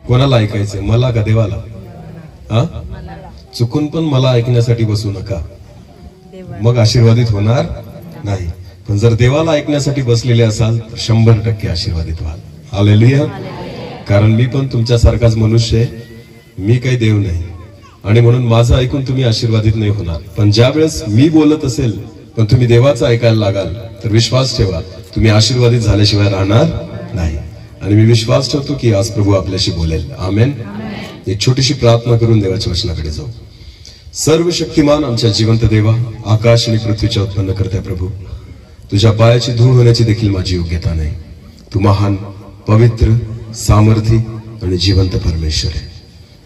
कोणाला ऐकायचंय, मला का देवाला? हा, चुकून पण मला ऐकण्यासाठी बसू नका, मग आशीर्वादित होणार नाही. पण जर देवाला ऐकण्यासाठी बसलेले असाल तर 100% आशीर्वादित व्हाल. हालेलुया. कारण मी पण तुमच्यासारखाच मनुष्य आहे, मी काही देव नाही, आणि म्हणून माझं ऐकून तुम्ही आशीर्वादित नाही होणार. पण ज्या वेळेस मी बोलत असेल पण तुम्ही देवाचं ऐकायला लागाल तर विश्वास ठेवा, तुम्ही आशीर्वादित झाल्याशिवाय राहणार नाही. आणि मी विश्वास ठेवतो की आज प्रभू आपल्याशी बोलेल. आमेन. एक छोटीशी प्रार्थना करून देवाच्या वचनाकडे जाऊ. सर्व शक्तिमान आमच्या जिवंत देवा, आकाश आणि पृथ्वीच्या उत्पन्न करता प्रभू, तुझ्या पायाची धूळ होण्याची देखील माझी योग्यता नाही. तू महान, पवित्र, सामर्थी आणि जिवंत परमेश्वर आहे.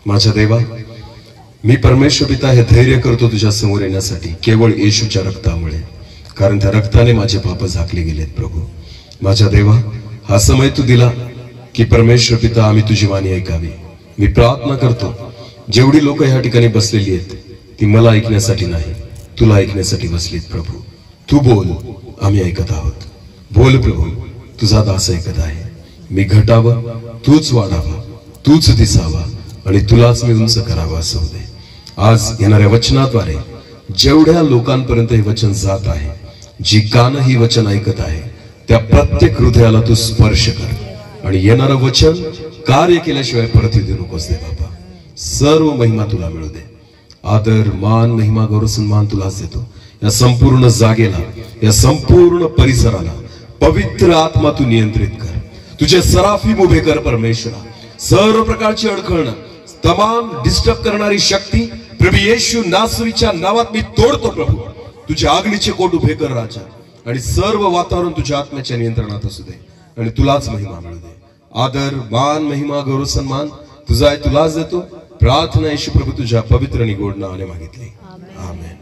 माझ्या देवा, मी परमेश्वर पिता हे धैर्य करतो तुझ्या समोर येण्यासाठी केवळ येशूच्या रक्तामुळे, कारण त्या रक्ताने माझे पाप झाकले गेलेत. प्रभू माझ्या देवा, हा समय तू दिला की परमेश्वर पिता आम्ही तुझी वाणी ऐकावी. मी प्रार्थना करतो जेवढी लोक ह्या ठिकाणी बसलेली आहेत ती मला ऐकण्यासाठी नाही, तुला ऐकण्यासाठी बसलीत. प्रभू तू बोल, आम्ही ऐकत आहोत. बोल प्रभू, तुझा दास ऐकत आहे. मी घटावं, तूच वाढावा, तूच दिसावा आणि तुलाच मी उंच करावा असं होते. आज येणाऱ्या वचनाद्वारे जेवढ्या लोकांपर्यंत हे वचन जात आहे, जी कान ही वचन ऐकत आहे, त्या प्रत्येक हृदयाला तू स्पर्श कर आणि येणारं वचन कार्य केल्याशिवाय परत देऊ नकोस दे बाबा. सर्व महिमा तुला मिळू दे. आदर, मान, महिमा, गौरव, सन्मान तुलाच देतो. या संपूर्ण जागेला, या संपूर्ण परिसराला पवित्र आत्मा तू नियंत्रित कर. तुझे सराफीम उभे कर परमेश्वरा. सर्व प्रकारची अडखळणं, तमाम डिस्टर्ब करणारी शक्ती प्रभू येशू नासरीच्या नावात मी तोडतो. प्रभू तुझे आगणीचे कोट उभे कर राजा, आणि सर्व वातावरण तुझ्या आत्म्याच्या नियंत्रणात असू दे आणि तुलाच महिमा मिळू दे. आदर, मान, महिमा, गौरव, सन्मान तुझा आहे, तुलाच देतो. प्रार्थना येशू प्रभू तुझ्या पवित्र आणि गोड नावाने मागितली. आमेन.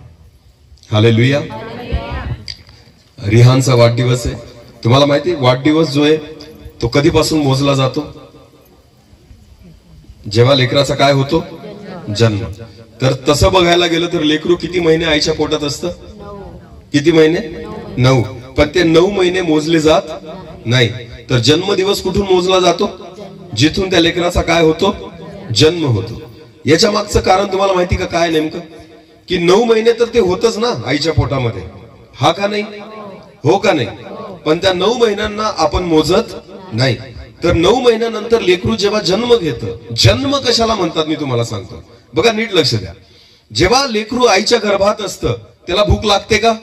हालेलुया. रिहानचा वाढदिवस आहे. तुम्हाला माहिती आहे वाढदिवस जो आहे तो कधीपासून मोजला जातो? जेव्हा लेकराचा काय होतो? जन्म. तर तसं बघायला गेलं तर लेकरू किती महिने आईच्या पोटात असतं? किती महिने? 9. पण ते 9 महिने मोजले जात नाही. तर जन्मदिवस कुठून मोजला जातो? जिथून त्या लेकराचा काय होतो? जन्म होतो. याच्या मागचं कारण तुम्हाला माहिती का काय नेमकं? की 9 महिने तर ते होतच ना आईच्या पोटामध्ये, हा का नाही? हो का नाही? पण त्या 9 महिन्यांना आपण मोजत नाही. तर 9 महिन्यानंतर लेकरू जेव्हा जन्म घेतं, जन्म कशाला म्हणतात मी तुम्हाला सांगतो, बघा नीट लक्ष द्या. जेव्हा लेकरू आईच्या गर्भात असतं त्याला भूक लागते का?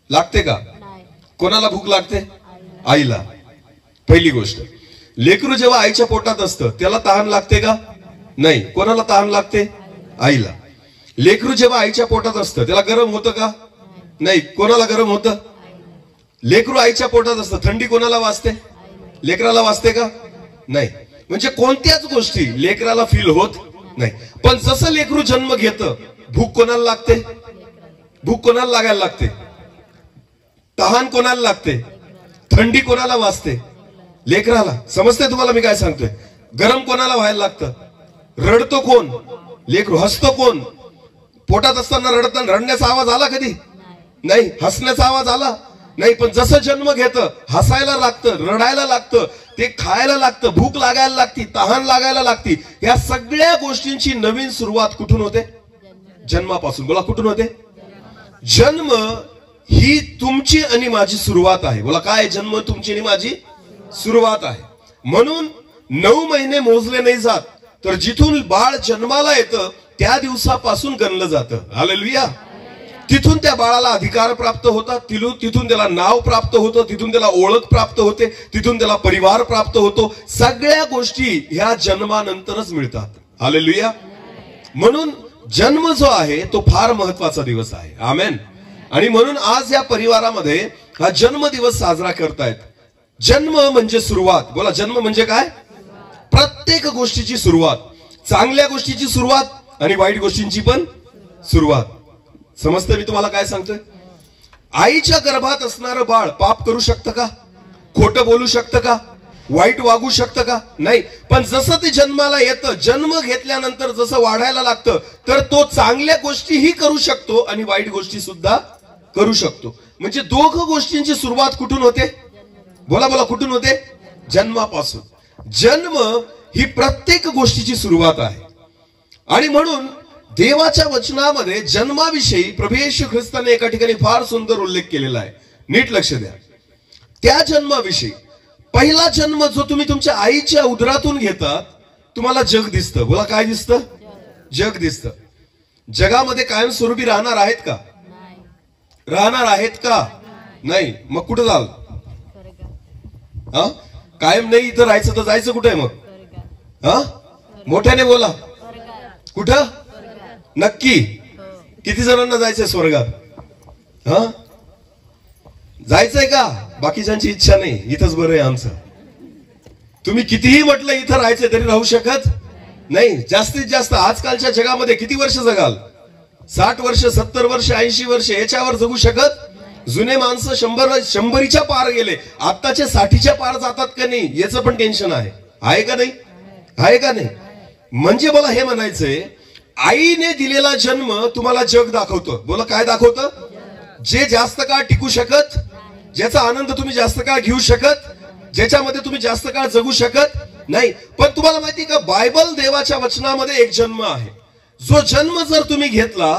लागते का? कोणाला भूक लागते? आईला. पहिली गोष्ट. लेकरू जेव्हा आईच्या पोटात असतं त्याला तहान लागते का? नाही. कोणाला तहान लागते? आईला. लेकरू जेव्हा आईच्या पोटात असतं त्याला गरम होतं का? नाही. कोणाला गरम होतं? लेकरू आईच्या पोटात असतं थंडी कोणाला वाजते? लेकराला वाजते का? नाही. म्हणजे कोणत्याच गोष्टी लेकराला फील होत नाही. पण जसं लेकरू जन्म घेतं भूक कोणाला लागते? भूक कोणाला लागायला लागते? तहान कोणाला लागते? थंडी कोणाला वाजते? लेकराला. समजते तुम्हाला मी काय सांगतोय? गरम कोणाला व्हायला लागतं? रडतो कोण? लेकरू. हसतो कोण? पोटात असताना रडण्याचा आवाज आला कधी? नाही. हसण्याचा आवाज आला नाही. पण जसं जन्म घेतं हसायला लागतं, रडायला लागतं, ते खायला लागतं, भूक लागायला लागती, तहान लागायला लागती. या सगळ्या गोष्टींची नवीन सुरुवात कुठून होते? जन्मापासून. बोला कुठून होते? जन्म ही तुमची आणि माझी सुरुवात आहे. बोला काय? जन्म तुमची आणि माझी सुरुवात आहे. म्हणून 9 महिने मोजले नाही जात, तर जिथून बाळ जन्माला येतं त्या दिवसापासून गणलं जातं. हालेलुया. तिथून त्या बाळाला अधिकार प्राप्त होतात, तिथून त्याला नाव प्राप्त होतं, तिथून त्याला ओळख प्राप्त होते, तिथून त्याला परिवार प्राप्त होतो. सगळ्या गोष्टी ह्या जन्मानंतरच मिळतात. हालेलुया. म्हणून जन्म जो आहे तो फार महत्वाचा दिवस आहे. आमेन. आणि म्हणून आज या परिवारामध्ये हा जन्म दिवस साजरा करतायत. जन्म म्हणजे सुरुवात. बोला जन्म म्हणजे काय? प्रत्येक गोष्टीची सुरुवात. चांगल्या गोष्टीची सुरुवात आणि वाईट गोष्टींची पण सुरुवात. समजतं मी तुम्हाला काय सांगतोय? आईच्या गर्भात असणारं बाळ पाप करू शकतं का? खोटं बोलू शकतं का? वाईट वागू शकतं का? नाही. पण जसं ते जन्माला येतं, जन्म घेतल्यानंतर जसं वाढायला लागतं, तर तो चांगल्या गोष्टीही करू शकतो आणि वाईट गोष्टी सुद्धा करू शकतो. म्हणजे दोघं गोष्टींची सुरुवात कुठून होते? बोला बोला कुठून होते? जन्मापासून. जन्म ही प्रत्येक गोष्टीची सुरुवात आहे. आणि म्हणून देवाच्या वचनामध्ये जन्माविषयी प्रभू येशू ख्रिस्ताने एका ठिकाणी फार सुंदर उल्लेख केलेला आहे. नीट लक्ष द्या. त्या जन्माविषयी, पहिला जन्म जो तुम्ही तुमच्या आईच्या उदरातून घेतात, तुम्हाला जग दिसतं. बोला, काय दिसतं? जग दिसतं. जगामध्ये कायमस्वरूपी राहणार आहेत का? राहणार आहेत का? नाही. मग कुठं जाल? हा, कायम नाही इथं राहायचं तर जायचं कुठे मग? हा, मोठ्याने बोला. कुठं? नक्की? किती जणांना जायचंय स्वर्गात? हा, जायचंय का? बाकीच्यांची इच्छा नाही, इथंच बरं आहे आमचं. तुम्ही कितीही म्हटलं इथं राहायचंय तरी राहू शकत नाही. जास्तीत जास्त आजकालच्या जगामध्ये किती वर्ष जगाल? 60 वर्ष, 70 वर्ष, 80 वर्ष, याच्यावर जगू शकत. जुने माणसं 100च्या पार गेले. आत्ताचे 60च्या पार जातात का नाही याचं पण टेन्शन आहे का नाही? आहे का नाही? म्हणजे मला हे म्हणायचंय, आईने दिलेला जन्म तुम्हाला जग दाखवतो. बोला, काय दाखवतं? जे जास्त काळ टिकू शकत, ज्याचा आनंद तुम्ही जास्त काळ घेऊ शकत, ज्याच्यामध्ये तुम्ही जास्त काळ जगू शकत नाही. पण तुम्हाला माहिती का, बायबल देवाच्या वचनामध्ये एक जन्म आहे. जो जन्म जर तुम्ही घेतला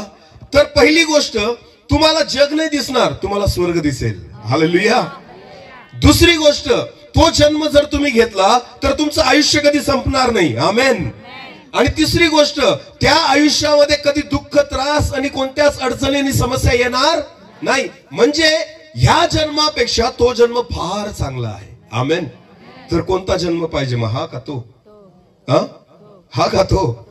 तर पहिली गोष्ट, तुम्हाला जग नाही दिसणार, तुम्हाला स्वर्ग दिसेल. हालेलुया. दुसरी गोष्ट, तो जन्म जर तुम्ही घेतला तर तुमचं आयुष्य कधी संपणार नाही. आमेन. आणि तिसरी गोष्ट, त्या आयुष्यामध्ये कधी दुःख, त्रास आणि कोणत्याच अडचणींनी समस्या येणार नाही. म्हणजे ह्या जन्मापेक्षा तो जन्म फार चांगला आहे. आमेन. तर कोणता जन्म पाहिजे मग? हा का तो? हा का तो?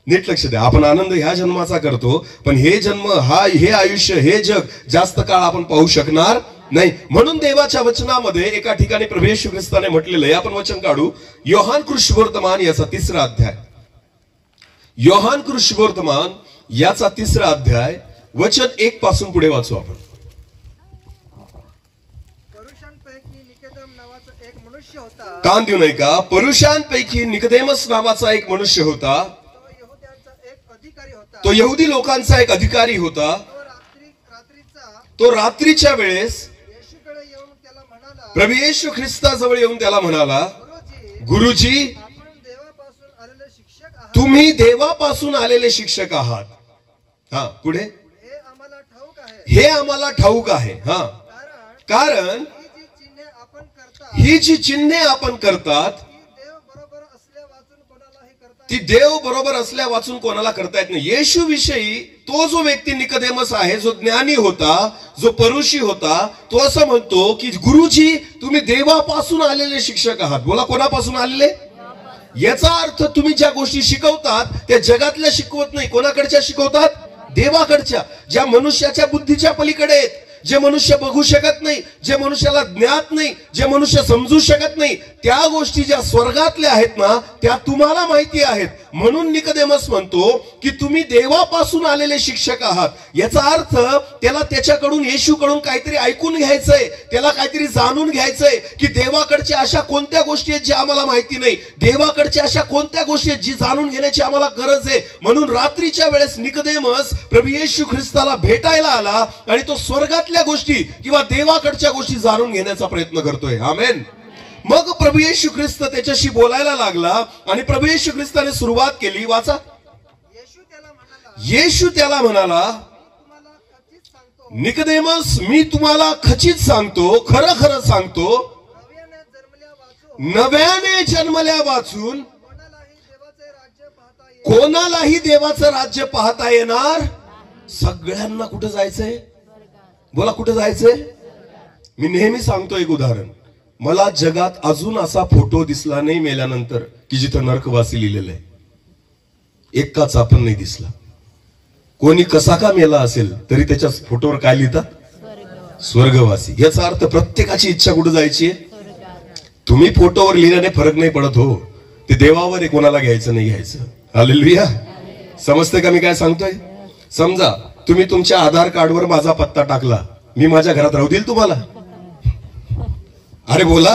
नीट लक्ष द्या. आपण आनंद ह्या जन्माचा करतो, पण हे जन्म, हे आयुष्य, हे जग जास्त काळ आपण पाहू शकणार नाही. म्हणून देवाच्या वचनामध्ये एका ठिकाणी प्रभू येशू ख्रिस्ताने म्हटलेलं आहे. आपण वचन काढू. योहान कृष्णवर्तमान याचा 3रा अध्याय. योहान कृष्णवर्तमान याचा 3रा अध्याय, वचन 1 पासून पुढे वाचू आपण. कान देऊ नये का? पुरुषांपैकी निकोदेमस नावाचा एक मनुष्य होता. तो यहुदी लोकांचा एक अधिकारी होता. तो रात्रीच्या वेळेस प्रभू येशू ख्रिस्ताजवळ येऊन त्याला म्हणाला, गुरुजी, तुम्ही देवापासून आलेले शिक्षक आहात. हा, पुढे. हे आम्हाला ठाऊक आहे. हा, कारण ही जी चिन्हे आपण करतात ती देव बरोबर असल्या वाचून कोणाला करता येत नाही. येशू विषयी तो जो व्यक्ती निकोदेमस आहे, जो ज्ञानी होता, जो परुषी होता, तो असं म्हणतो की गुरुजी, तुम्ही देवापासून आलेले शिक्षक आहात. बोला, कोणापासून आलेले? याचा अर्थ तुम्ही ज्या गोष्टी शिकवतात त्या जगातल्या शिकवत नाही. कोणाकडच्या शिकवतात? देवाकडच्या, ज्या मनुष्याच्या बुद्धीच्या पलीकडे आहेत, जे मनुष्य बघू शकत नाही, जे मनुष्याला ज्ञात नाही, जे मनुष्य समजू शकत नाही, त्या गोष्टी ज्या स्वर्गातल्या आहेत ना, त्या तुम्हाला माहिती आहेत. म्हणून निकोदेमस म्हणतो की तुम्ही देवापासून आलेले शिक्षक आहात. याचा अर्थ त्याला त्याच्याकडून, येशूकडून काहीतरी ऐकून घ्यायचंय, त्याला काहीतरी जाणून घ्यायचंय की देवाकडच्या अशा कोणत्या गोष्टी आहेत ज्या आम्हाला माहिती नाही, देवाकडच्या अशा कोणत्या गोष्टी आहेत जी जाणून घेण्याची आम्हाला गरज आहे. म्हणून रात्रीच्या वेळेस निकोदेमस प्रभू येशू ख्रिस्ताला भेटायला आला आणि तो स्वर्गातल्या गोष्टी किंवा देवाकडच्या गोष्टी जाणून घेण्याचा प्रयत्न करतोय. आमेन. मग प्रभू येशू ख्रिस्त त्याच्याशी बोलायला लागला आणि प्रभू येशू ख्रिस्ताने सुरुवात केली. वाचा. येशू त्याला म्हणाला, निकोदेमस, मी तुम्हाला खचित सांगतो, खरं खरं सांगतो, नव्याने जन्मल्या वाचून कोणालाही देवाचं राज्य पाहता येणार. सगळ्यांना कुठं जायचंय? बोला, कुठं जायचंय? मी नेहमी सांगतो एक उदाहरण. मला जगात अजून असा फोटो दिसला नाही मेल्यानंतर की जिथं नरकवासी लिहिलेलं आहे. एकाच आपण नाही दिसला. कोणी कसा का मेला असेल तरी त्याच्या फोटोवर काय लिहितात? स्वर्गवासी. याचा अर्थ प्रत्येकाची इच्छा कुठं जायची आहे? तुम्ही फोटोवर लिहिल्याने फरक नाही पडत हो, ते देवावर आहे, कोणाला घ्यायचं नाही घ्यायचं. हालेलुया. समजते का मी काय सांगतोय? समजा तुम्ही तुमच्या आधार कार्डवर माझा पत्ता टाकला, मी माझ्या घरात राहू देईल तुम्हाला? अरे बोला.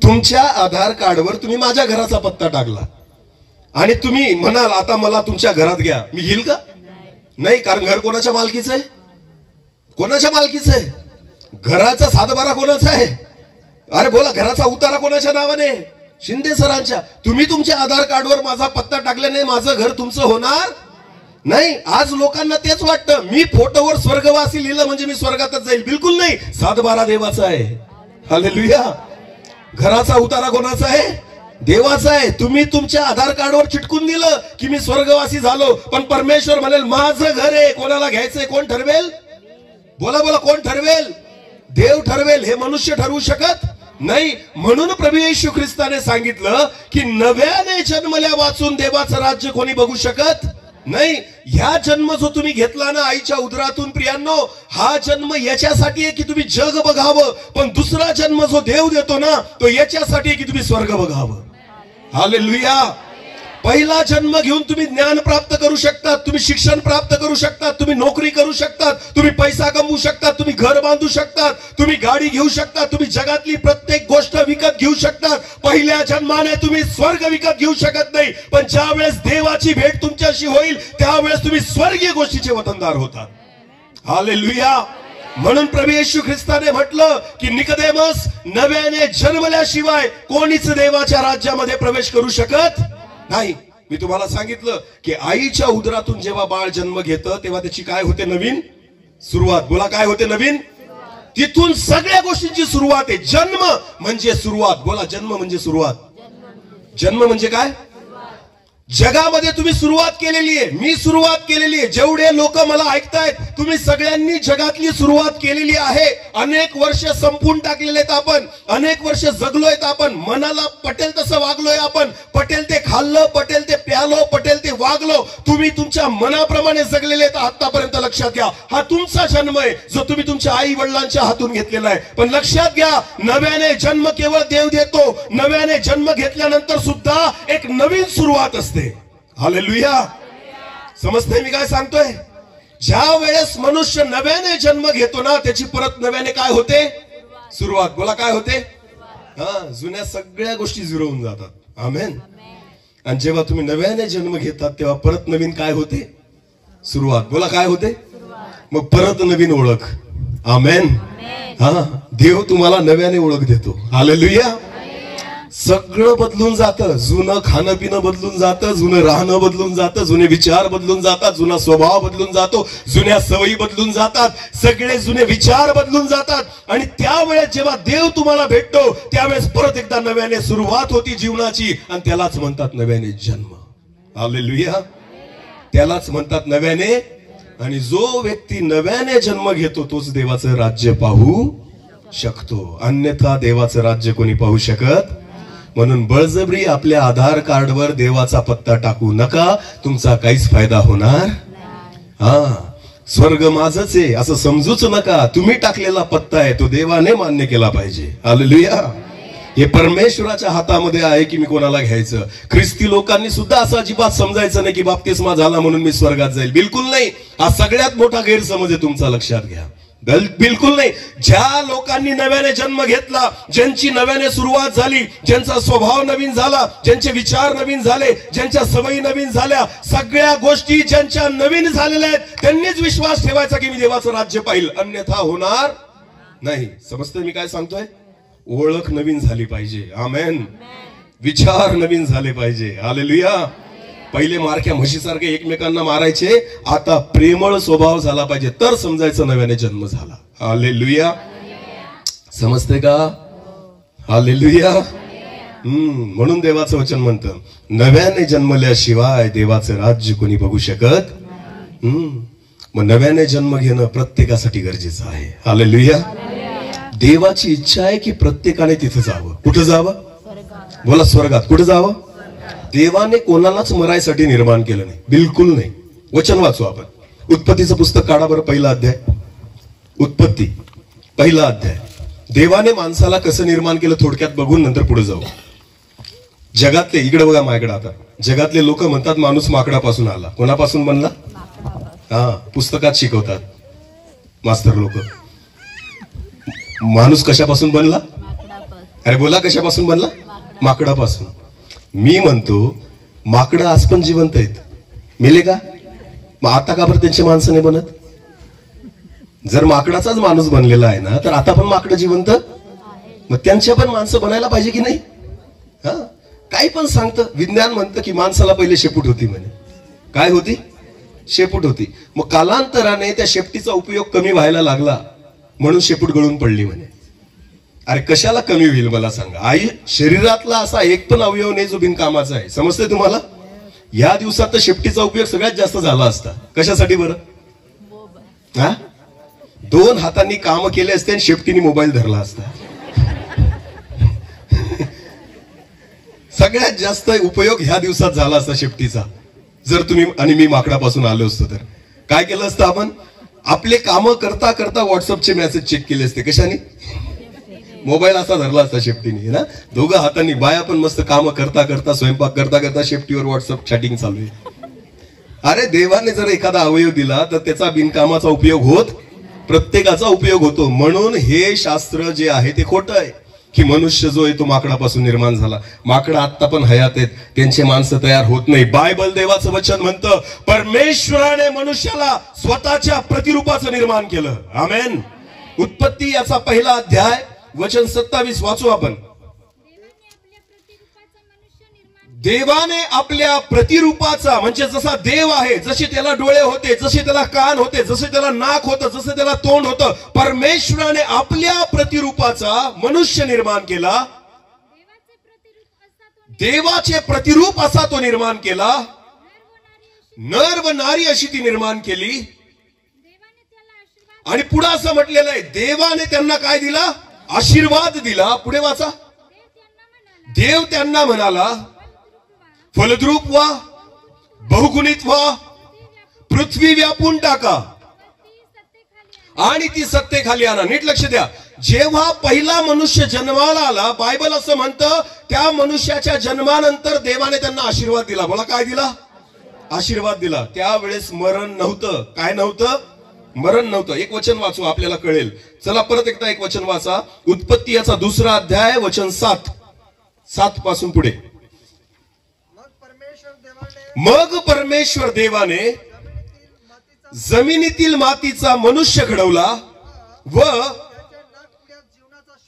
तुमच्या आधार कार्डवर तुम्ही माझ्या घराचा पत्ता टाकला आणि तुम्ही म्हणाल आता मला तुमच्या घरात घ्या, मी घेईल का? नाही. कारण घर कोणाच्या मालकीचं आहे? कोणाच्या मालकीचं आहे? घराचा सातबारा कोणाचा आहे? अरे बोला. घराचा उतारा कोणाच्या नावाने? शिंदे सरांच्या. तुम्ही तुमच्या आधार कार्डवर माझा पत्ता टाकल्याने माझं घर तुमचं होणार नाही. आज लोकांना तेच वाटतं, मी फोटोवर स्वर्गवासी लिहिलं म्हणजे मी स्वर्गातच जाईल. बिलकुल नाही. 7-12 देवाचा आहे. हालेलुया. घराचा उतारा कोणाचा आहे? देवाचा आहे. तुम्ही तुमच्या आधार कार्डवर चिटकून दिलं की मी स्वर्गवासी झालो, पण परमेश्वर म्हणेल माझं घर आहे. कोणाला घ्यायचंय? कोण ठरवेल? बोला बोला, कोण ठरवेल? देव ठरवेल. हे मनुष्य ठरवू शकत नाही. म्हणून प्रभू येशू ख्रिस्ताने सांगितलं की नव्याने जन्मल्या वाचून देवाचं राज्य कोणी बघू शकत नाही. ह्या जन्म जो तुम्ही घेतला ना आईच्या उदरातून प्रियांनो, हा जन्म याच्यासाठी आहे की तुम्ही जग बघावं, पण दुसरा जन्म जो देव देतो ना तो याच्यासाठी आहे की तुम्ही स्वर्ग बघावं. हालेलुया. पहिला जन्म घेऊन तुम्ही ज्ञान प्राप्त करू शकतात, तुम्ही शिक्षण प्राप्त करू शकतात, तुम्ही नोकरी करू शकतात, तुम्ही पैसा कमवू शकतात, तुम्ही घर बांधू शकतात, तुम्ही गाडी घेऊ शकतात, तुम्ही जगातली प्रत्येक गोष्ट विकत घेऊ शकतात. पहिल्या जन्माने तुम्ही स्वर्ग विकत घेऊ शकत नाही, पण ज्या वेळेस देवाची भेट तुमच्याशी होईल त्यावेळेस तुम्ही स्वर्गीय गोष्टीचे वतनदार होतात. हालेलुया. म्हणून प्रभू येशू ख्रिस्ताने म्हटलं की निकोदेमस, नव्याने जन्मल्याशिवाय कोणीच देवाच्या राज्यामध्ये प्रवेश करू शकत नाही. मी तुम्हाला सांगितलं की आईच्या उदरातून जेव्हा बाळ जन्म घेतं तेव्हा त्याची काय होते? नवीन सुरुवात. बोला, काय होते? नवीन. तिथून सगळ्या गोष्टींची सुरुवात आहे. जन्म म्हणजे सुरुवात. बोला, जन्म म्हणजे सुरुवात. जन्म म्हणजे काय? जगामध्ये तुम्ही सुरुवात केलेली आहे, मी सुरुवात केलेली आहे. जेवढे लोक मला ऐकतायत तुम्ही सगळ्यांनी जगातली सुरुवात केलेली आहे. अनेक वर्ष संपून टाकलेले आहेत आपण, अनेक वर्ष जगलोय आपण, मनाला पटेल तसं वागलोय आपण, पटेल ते खाल्लं, पटेल ते प्यालो, पटेल ते वागलो. तुम्ही तुमच्या मनाप्रमाणे जगलेले आहेत आतापर्यंत. लक्षात घ्या, हा तुमचा जन्म आहे जो तुम्ही तुमच्या आई वडिलांच्या हातून घेतलेला आहे. पण लक्षात घ्या, नव्याने जन्म केवळ देव देतो. नव्याने जन्म घेतल्यानंतर सुद्धा एक नवीन सुरुवात असते. हालेलुया. समजते मी काय सांगतोय? ज्या वेळेस मनुष्य नव्याने जन्म घेतो ना त्याची परत नव्याने काय होते? सुरुवात. बोला, काय होते? जुन्या सगळ्या गोष्टी झिरो होऊन जातात. आमेन. आणि जेव्हा तुम्ही नव्याने जन्म घेतात तेव्हा परत नवीन काय होते? सुरुवात. बोला, काय होते? मग परत नवीन ओळख. आमेन. देव तुम्हाला नव्याने ओळख देतो. हालेलुया. सगळं बदलून जातं. जुनं खाणं पिणं बदलून जातं, जुनं राहणं बदलून जातं, जुने विचार बदलून जातात, जुना स्वभाव बदलून जातो, जुन्या सवयी बदलून जातात, सगळे जुने विचार बदलून जातात. आणि त्यावेळेस जेव्हा देव तुम्हाला भेटतो त्यावेळेस परत एकदा नव्याने सुरुवात होती जीवनाची, आणि त्यालाच म्हणतात नव्याने जन्म. हालेलुया. त्यालाच म्हणतात नव्याने. आणि जो व्यक्ती नव्याने जन्म घेतो तोच देवाचं राज्य पाहू शकतो, अन्यथा देवाचं राज्य कोणी पाहू शकत. म्हणून बळजबरी आपल्या आधार कार्डवर देवाचा पत्ता टाकू नका, तुमचा काहीच फायदा होणार. स्वर्ग माझंच आहे असं समजूच नका. तुम्ही टाकलेला पत्ता आहे तो देवाने मान्य केला पाहिजे. हालेलुया. हे परमेश्वराच्या हातामध्ये आहे की मी कोणाला घ्यायचं. ख्रिस्ती लोकांनी सुद्धा असं अजिबात समजायचं नाही की बाप्तिस्मा झाला म्हणून मी स्वर्गात जाईल. बिलकुल नाही. हा सगळ्यात मोठा गैरसमज आहे तुमचा. लक्षात घ्या. बिलकुल नाही. ज्या लोकांनी नव्याने जन्म घेतला, ज्यांची नव्याने सुरुवात झाली, ज्यांचा स्वभाव नवीन झाला, ज्यांचे विचार नवीन झाले, ज्यांच्या सवयी नवीन झाल्या, सगळ्या गोष्टी ज्यांच्या नवीन झालेल्या आहेत त्यांनीच विश्वास ठेवायचा की मी देवाचं राज्य पाहिल, अन्यथा होणार नाही. समजतंय मी काय सांगतोय? ओळख नवीन झाली पाहिजे. आमेन. विचार नवीन झाले पाहिजे. हालेलुया. पहिले मारक्या म्हशीसारखे एकमेकांना मारायचे, आता प्रेमळ स्वभाव झाला पाहिजे तर समजायचं नव्याने जन्म झाला. हालेलुया. समजते का? हालेलुया. म्हणून देवाचं वचन म्हणतं नव्याने जन्मल्याशिवाय देवाचं राज्य कोणी बघू शकत. मग नव्याने जन्म घेणं प्रत्येकासाठी गरजेचं आहे. हालेलुया. देवाची इच्छा आहे की प्रत्येकाने तिथं जावं. कुठं जावं? बोला, स्वर्गात. कुठं जावं? देवाने कोणालाच मरायसाठी निर्माण केलं नाही. बिलकुल नाही. वचन वाचू आपण. उत्पत्तीचं पुस्तक काढा बरं. पहिला अध्याय. उत्पत्ती पहिला अध्याय. देवाने माणसाला कसं निर्माण केलं थोडक्यात बघून नंतर पुढे जाऊ. जगातले, इकडे बघा माझ्याकडे आता, जगातले लोक म्हणतात माणूस माकडापासून आला. कोणापासून बनला? पुस्तकात शिकवतात मास्तर लोक. माणूस कशापासून बनला? अरे बोला, कशापासून बनला? माकडापासून. मी म्हणतो माकडं आज पण जिवंत आहेत. मेले का? मग आता का बरं त्यांची माणसं नाही बनत? जर माकडाचाच माणूस बनलेला आहे ना तर आता पण माकडं जिवंत, मग त्यांच्या पण माणसं बनायला पाहिजे की नाही? हा, काही पण सांगतं. विज्ञान म्हणतं की माणसाला पहिले शेपूट होती म्हणे. काय होती? शेपूट होती. मग कालांतराने त्या शेपटीचा उपयोग कमी व्हायला लागला म्हणून शेपूट गळून पडली म्हणे. अरे कशाला कमी होईल मला सांगा? आई शरीरातला असा एक पण अवयव नाही जो बिनकामाचा आहे. समजते तुम्हाला? या दिवसात तर शेपटीचा उपयोग सगळ्यात जास्त झाला असता. कशासाठी बरं? हा, 2 हातांनी काम केले असते आणि शेपटीने मोबाईल धरला असता. सगळ्यात जास्त उपयोग ह्या दिवसात झाला असता शेपटीचा. जर तुम्ही आणि मी माकडापासून आलो असतो तर काय केलं असतं आपण? आपले काम करता करता व्हॉट्सअपचे मेसेज चेक केले असते. कशाने? मोबाईल असा धरला असता शेपटीने ना. 2 हातांनी. बाया पण मस्त काम करता करता, स्वयंपाक करता करता शेपटीवर व्हॉट्सअप चॅटिंग चालू आहे. अरे देवाने जर एखादा अवयव दिला तर त्याचा बिनकामाचा उपयोग होत, प्रत्येकाचा उपयोग होतो. म्हणून हे शास्त्र जे आहे ते खोटं आहे की मनुष्य जो आहे तो माकडापासून निर्माण झाला. माकडं आता पण हयात आहेत, त्यांचे माणसं तयार होत नाही. बायबल देवाचं वचन म्हणतं परमेश्वराने मनुष्याला स्वतःच्या प्रतिरूपाचं निर्माण केलं. आमेन. उत्पत्ती याचा 1 अध्याय वचन 27 वाचू आपण. देवाने आपल्या प्रतिरूपाचा, म्हणजे जसा देव आहे, जसे त्याला डोळे होते, जसे त्याला कान होते, जसे त्याला नाक होतं, जसे त्याला तोंड होतं, परमेश्वराने आपल्या प्रतिरूपाचा मनुष्य निर्माण केला. देवाचे प्रतिरूप असा तो निर्माण केला. नर व नारी अशी ती निर्माण केली. आणि पुढे असं म्हटलेलं आहे देवाने त्यांना काय दिला? आशीर्वाद दिला. पुढे वाचा. देव त्यांना म्हणाला फलद्रूप व्हा, बहुगुणित व्हा, पृथ्वी व्यापून टाका आणि ती सत्तेखाली आणा. नीट लक्ष द्या. जेव्हा पहिला मनुष्य जन्माला आला, बायबल असं म्हणतं त्या मनुष्याच्या जन्मानंतर देवाने त्यांना आशीर्वाद दिला. बोला काय दिला? आशीर्वाद दिला. त्यावेळेस मरण नव्हतं. काय नव्हतं? मरण नव्हतं. एक वचन वाचू, आपल्याला कळेल. चला परत एकदा एक वचन वाचा. उत्पत्ती याचा 2 अध्याय वचन 7 पासून पुढे. मग परमेश्वर देवाने जमिनीतील मातीचा मनुष्य घडवला व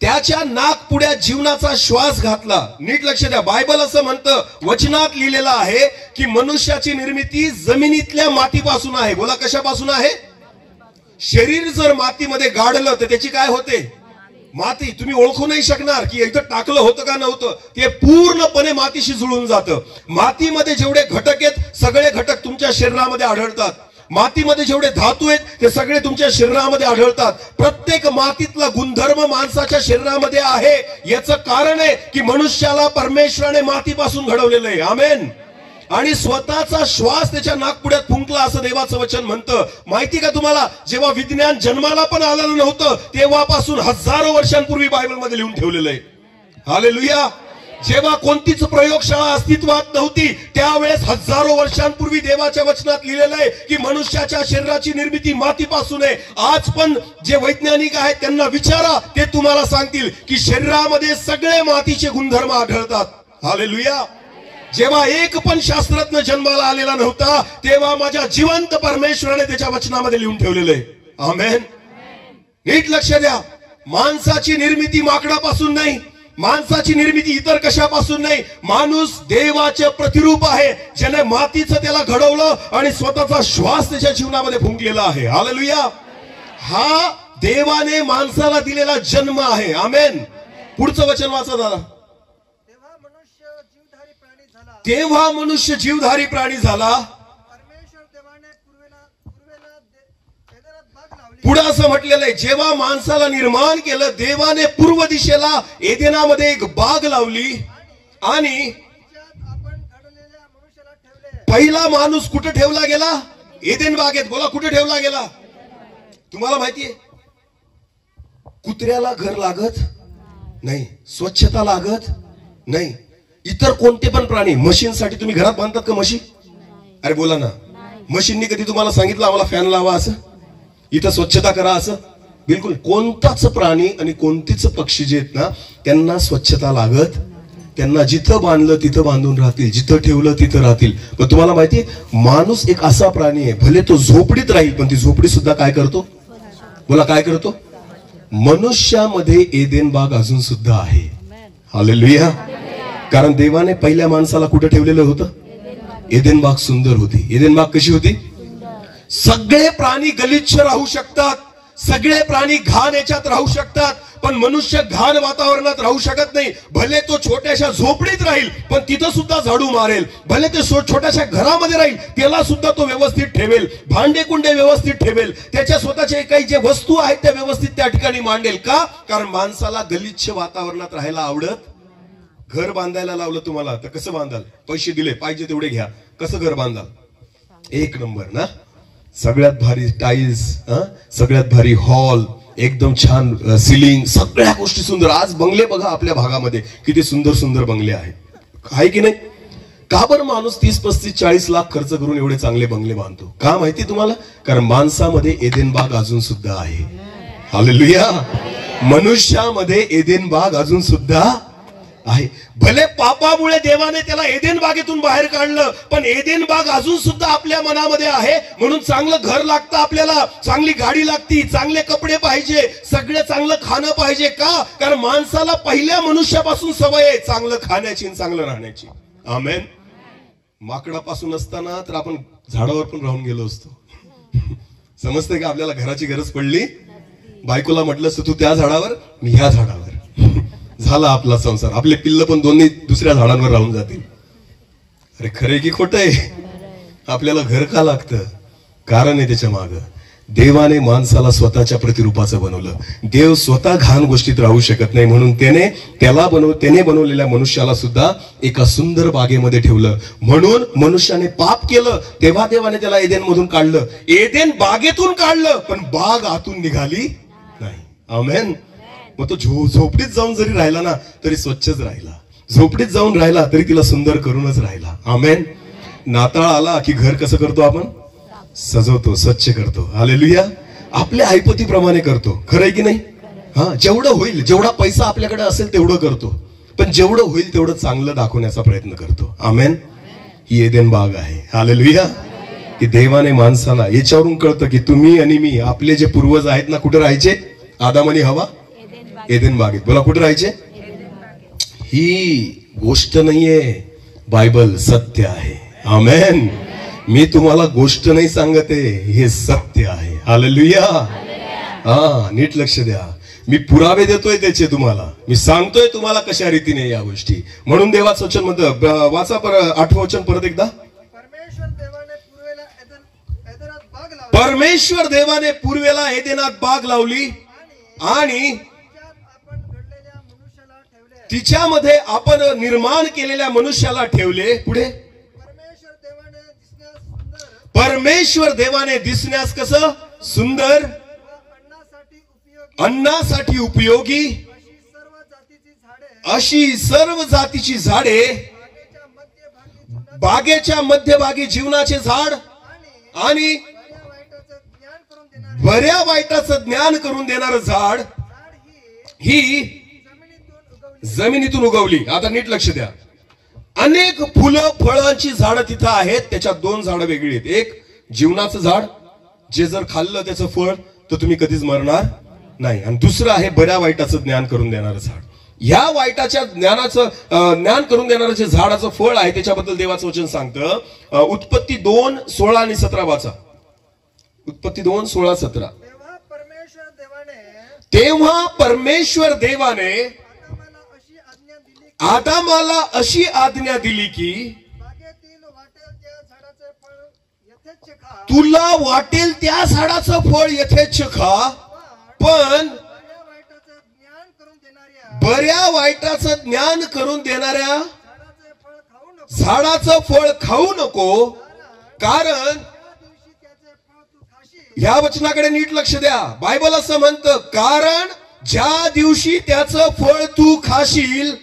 त्याच्या नाकपुड्यात जीवनाचा श्वास घातला. नीट लक्ष द्या. बायबल असं म्हणतं, वचनात लिहिलेलं आहे की मनुष्याची निर्मिती जमिनीतल्या मातीपासून आहे. बोला कशापासून आहे? शरीर जर मातीमध्ये गाडलं तर त्याची काय होते? माती. तुम्ही ओळखू नाही शकणार की इथं टाकलं होतं का नव्हतं. ते पूर्णपणे मातीशी जुळून जातं. मातीमध्ये जेवढे घटक आहेत सगळे घटक तुमच्या शरीरामध्ये आढळतात. मातीमध्ये जेवढे धातू आहेत ते सगळे तुमच्या शरीरामध्ये आढळतात. प्रत्येक मातीतला गुणधर्म माणसाच्या शरीरामध्ये आहे. याचं कारण आहे की मनुष्याला परमेश्वराने मातीपासून घडवलेलं आहे. आमेन. आणि स्वतःचा श्वास त्याच्या नाकपुड्यात फुंकला असं देवाचं वचन म्हणतं. माहिती का तुम्हाला? जेव्हा विज्ञान जन्माला पण आलेलं नव्हतं तेव्हापासून हजारो वर्षांपूर्वी बायबलमध्ये लिहून ठेवलेलं आहे. हालेलुया. जेव्हा कोणतीच प्रयोगशाळा अस्तित्वात नव्हती त्यावेळेस हजारो वर्षांपूर्वी देवाच्या वचनात लिहिलेलं आहे की मनुष्याच्या शरीराची निर्मिती मातीपासून आहे. आज पण जे वैज्ञानिक आहेत त्यांना विचारा, ते तुम्हाला सांगतील की शरीरामध्ये सगळे मातीचे गुणधर्म आढळतात. हालेलुया. जेव्हा एक पण शास्त्रज्ञ जन्माला आलेला नव्हता तेव्हा माझ्या जिवंत परमेश्वराने त्याच्या वचनामध्ये लिहून ठेवलेलं आहे. आमेन. नीट लक्ष द्या. माणसाची निर्मिती माकडापासून नाही, माणसाची निर्मिती इतर कशापासून नाही. माणूस देवाचे प्रतिरूप आहे, ज्याने मातीचं त्याला घडवलं आणि स्वतःचा श्वास त्याच्या जीवनामध्ये फुंकलेला आहे. हालेलुया. हा देवाने माणसाला दिलेला जन्म आहे. आमेन. पुढचं वचन वाचा दादा. तेव्हा मनुष्य जीवधारी प्राणी झाला. पुढे असं म्हटलेलं आहे जेव्हा माणसाला निर्माण केलं देवाने पूर्व दिशेला एदेनामध्ये एक बाग लावली आणि पहिला माणूस कुठे ठेवला गेला? एदेन बागेत. बोला कुठे ठेवला गेला? तुम्हाला माहितीये कुत्र्याला घर लागत नाही, स्वच्छता लागत नाही. इतर कोणते पण प्राणी, मशीनसाठी तुम्ही घरात बांधतात का मशीन? अरे बोला ना. मशीननी कधी तुम्हाला सांगितलं आम्हाला फॅन लावा असं, इथं स्वच्छता करा असं? बिलकुल. कोणताच प्राणी आणि कोणतीच पक्षी जे आहेत ना त्यांना स्वच्छता लागत. त्यांना जिथं बांधलं तिथं बांधून राहतील, जिथं ठेवलं तिथं राहतील. पण तुम्हाला माहितीये माणूस एक असा प्राणी आहे, भले तो झोपडीत राहील पण ती झोपडी सुद्धा काय करतो? बोला काय करतो? मनुष्यामध्ये एदेन बाग अजून सुद्धा आहे. हालेलुया. कारण देवाने पहिल्या माणसाला कुठे ठेवलेलं होतं? एदेन बाग सुंदर होती. एदेन बाग कशी होती? सगळे प्राणी गलिच्छ राहू शकतात, सगळे प्राणी घाण याच्यात राहू शकतात, पण मनुष्य घाण वातावरणात राहू शकत नाही. भले तो छोट्याशा झोपडीत राहील पण तिथं सुद्धा झाडू मारेल. भले ते छोट्याशा घरामध्ये राहील त्याला सुद्धा तो व्यवस्थित ठेवेल, भांडे कुंडे व्यवस्थित ठेवेल, त्याच्या स्वतःचे काही जे वस्तू आहेत त्या व्यवस्थित त्या ठिकाणी मांडेल. का? कारण माणसाला गलिच्छ वातावरणात राहायला आवडत. घर बांधायला लावलं तुम्हाला तर कसं बांधाल? पैसे दिले पाहिजे तेवढे घ्या, कसं घर बांधाल? एक नंबर ना, सगळ्यात भारी टाईल्स, सगळ्यात भारी हॉल, एकदम छान सिलिंग, सगळ्या गोष्टी सुंदर. आज बंगले बघा आपल्या भागामध्ये किती सुंदर सुंदर बंगले आहे की नाही? का बरं माणूस 30, 35, 40 लाख खर्च करून एवढे चांगले बंगले बांधतो? का माहिती तुम्हाला? कारण माणसामध्ये एदेन बाग अजून सुद्धा आहे. हालेलुया. मनुष्यामध्ये एदेन बाग अजून सुद्धा आहे. भले पापामुळे देवाने त्याला एदेन बागेतून बाहेर काढलं, पण एदेन बाग अजून सुद्धा आपल्या मनामध्ये आहे. म्हणून चांगलं घर लागतं आपल्याला, चांगली गाडी लागती, चांगले कपडे पाहिजे, सगळं चांगलं खाणं पाहिजे. का? कारण माणसाला पहिल्या मनुष्यापासून सवय आहे चांगलं खाण्याची आणि चांगलं राहण्याची. आमेन. माकडापासून असताना तर आपण झाडावर पण राहून गेलो असतो. समजतंय का? आपल्याला घराची गरज पडली, बायकोला म्हटलं असतं तू त्या झाडावर मी ह्या झाडावर, झाला आपला संसार. आपले पिल्ल पण दोन्ही दुसऱ्या झाडांवर राहून जातील. अरे खरे की खोट आहे? आपल्याला घर का लागतं? कारण आहे त्याच्या माग. देवाने माणसाला स्वतःच्या प्रतिरूपाचं बनवलं. देव स्वतः घाण गोष्टीत राहू शकत नाही, म्हणून त्याने बनवलेल्या मनुष्याला सुद्धा एका सुंदर बागेमध्ये ठेवलं. म्हणून मनुष्याने पाप केलं तेव्हा देवाने त्याला एदेन मधून काढलं, एदेन बागेतून काढलं, पण बाग आतून निघाली नाही. आमेन. मग तो झोपडीत जाऊन जरी राहिला ना तरी स्वच्छच राहिला, झोपडीत जाऊन राहिला तरी तिला सुंदर करूनच राहिला. आमेन. नाताळ आला की घर कसं करतो आपण? सजवतो, स्वच्छ करतो. हालेलुया. आपल्या ऐपतीप्रमाणे करतो. खरं आहे की नाही? जेवढं होईल, जेवढा पैसा आपल्याकडे असेल तेवढं करतो, पण जेवढं होईल तेवढं चांगलं दाखवण्याचा प्रयत्न करतो. आमेन. ही एदेन बाग आहे. हालेलुया. की देवाने माणसाला, याच्यावरून कळतं की तुम्ही आणि मी, आपले जे पूर्वज आहेत ना, कुठे राहायचे? आदाम आणि हवा एदेन बागेत. बोला, कुठे राहायचे? ही गोष्ट नाहीये, बायबल सत्य आहे. आमेन. मी तुम्हाला गोष्ट नाही सांगते, हे सत्य आहे. हालेलुया. नीट लक्ष द्या. मी पुरावे देतोय त्याचे तुम्हाला, मी सांगतोय तुम्हाला कशा रीतीने या गोष्टी. म्हणून देवाचं वचन म्हणतं, वाचा 8वं वचन परत एकदा. परमेश्वर देवाने पूर्वेला एदेनात बाग लावली आणि तिच्यामध्ये आपण निर्माण केलेल्या मनुष्याला ठेवले. पुढे, परमेश्वर देवाने दिसण्यास कसं? सुंदर, अन्नासाठी उपयोगी अशी सर्व जातीची झाडे, बागेच्या मध्यभागी जीवनाचे झाड आणि बऱ्या वाईटाचं ज्ञान करून देणारं झाड ही जमिनीतून उगवली. आता नीट लक्ष द्या. अनेक फुलं फळांची झाडं तिथं आहेत. त्याच्यात 2 झाडं वेगळी आहेत. एक जीवनाचं झाड, जे जर खाल्लं त्याचं फळ तर तुम्ही कधीच मरणार नाही, आणि दुसरं आहे बऱ्या वाईटाचं ज्ञान करून देणारं झाड. ह्या वाईटाच्या ज्ञान करून देणारं जे झाडाचं फळ आहे त्याच्याबद्दल देवाचं वचन सांगतं. उत्पत्ती 2:16 आणि 17 वाचा. उत्पत्ती 2:16-17. तेव्हा परमेश्वर देवाने आदामाला अशी आज्ञा दिली की तुला वाटेल त्या झाडाचं फळ यथेच्छ खा, पण बऱ्या वाईटाचं ज्ञान करून देणाऱ्या झाडाचं फळ खाऊ नको, कारण या वचनाकडे नीट लक्ष द्या. बायबल असं म्हणतं, कारण ज्या दिवशी त्याचं फळ तू खाशील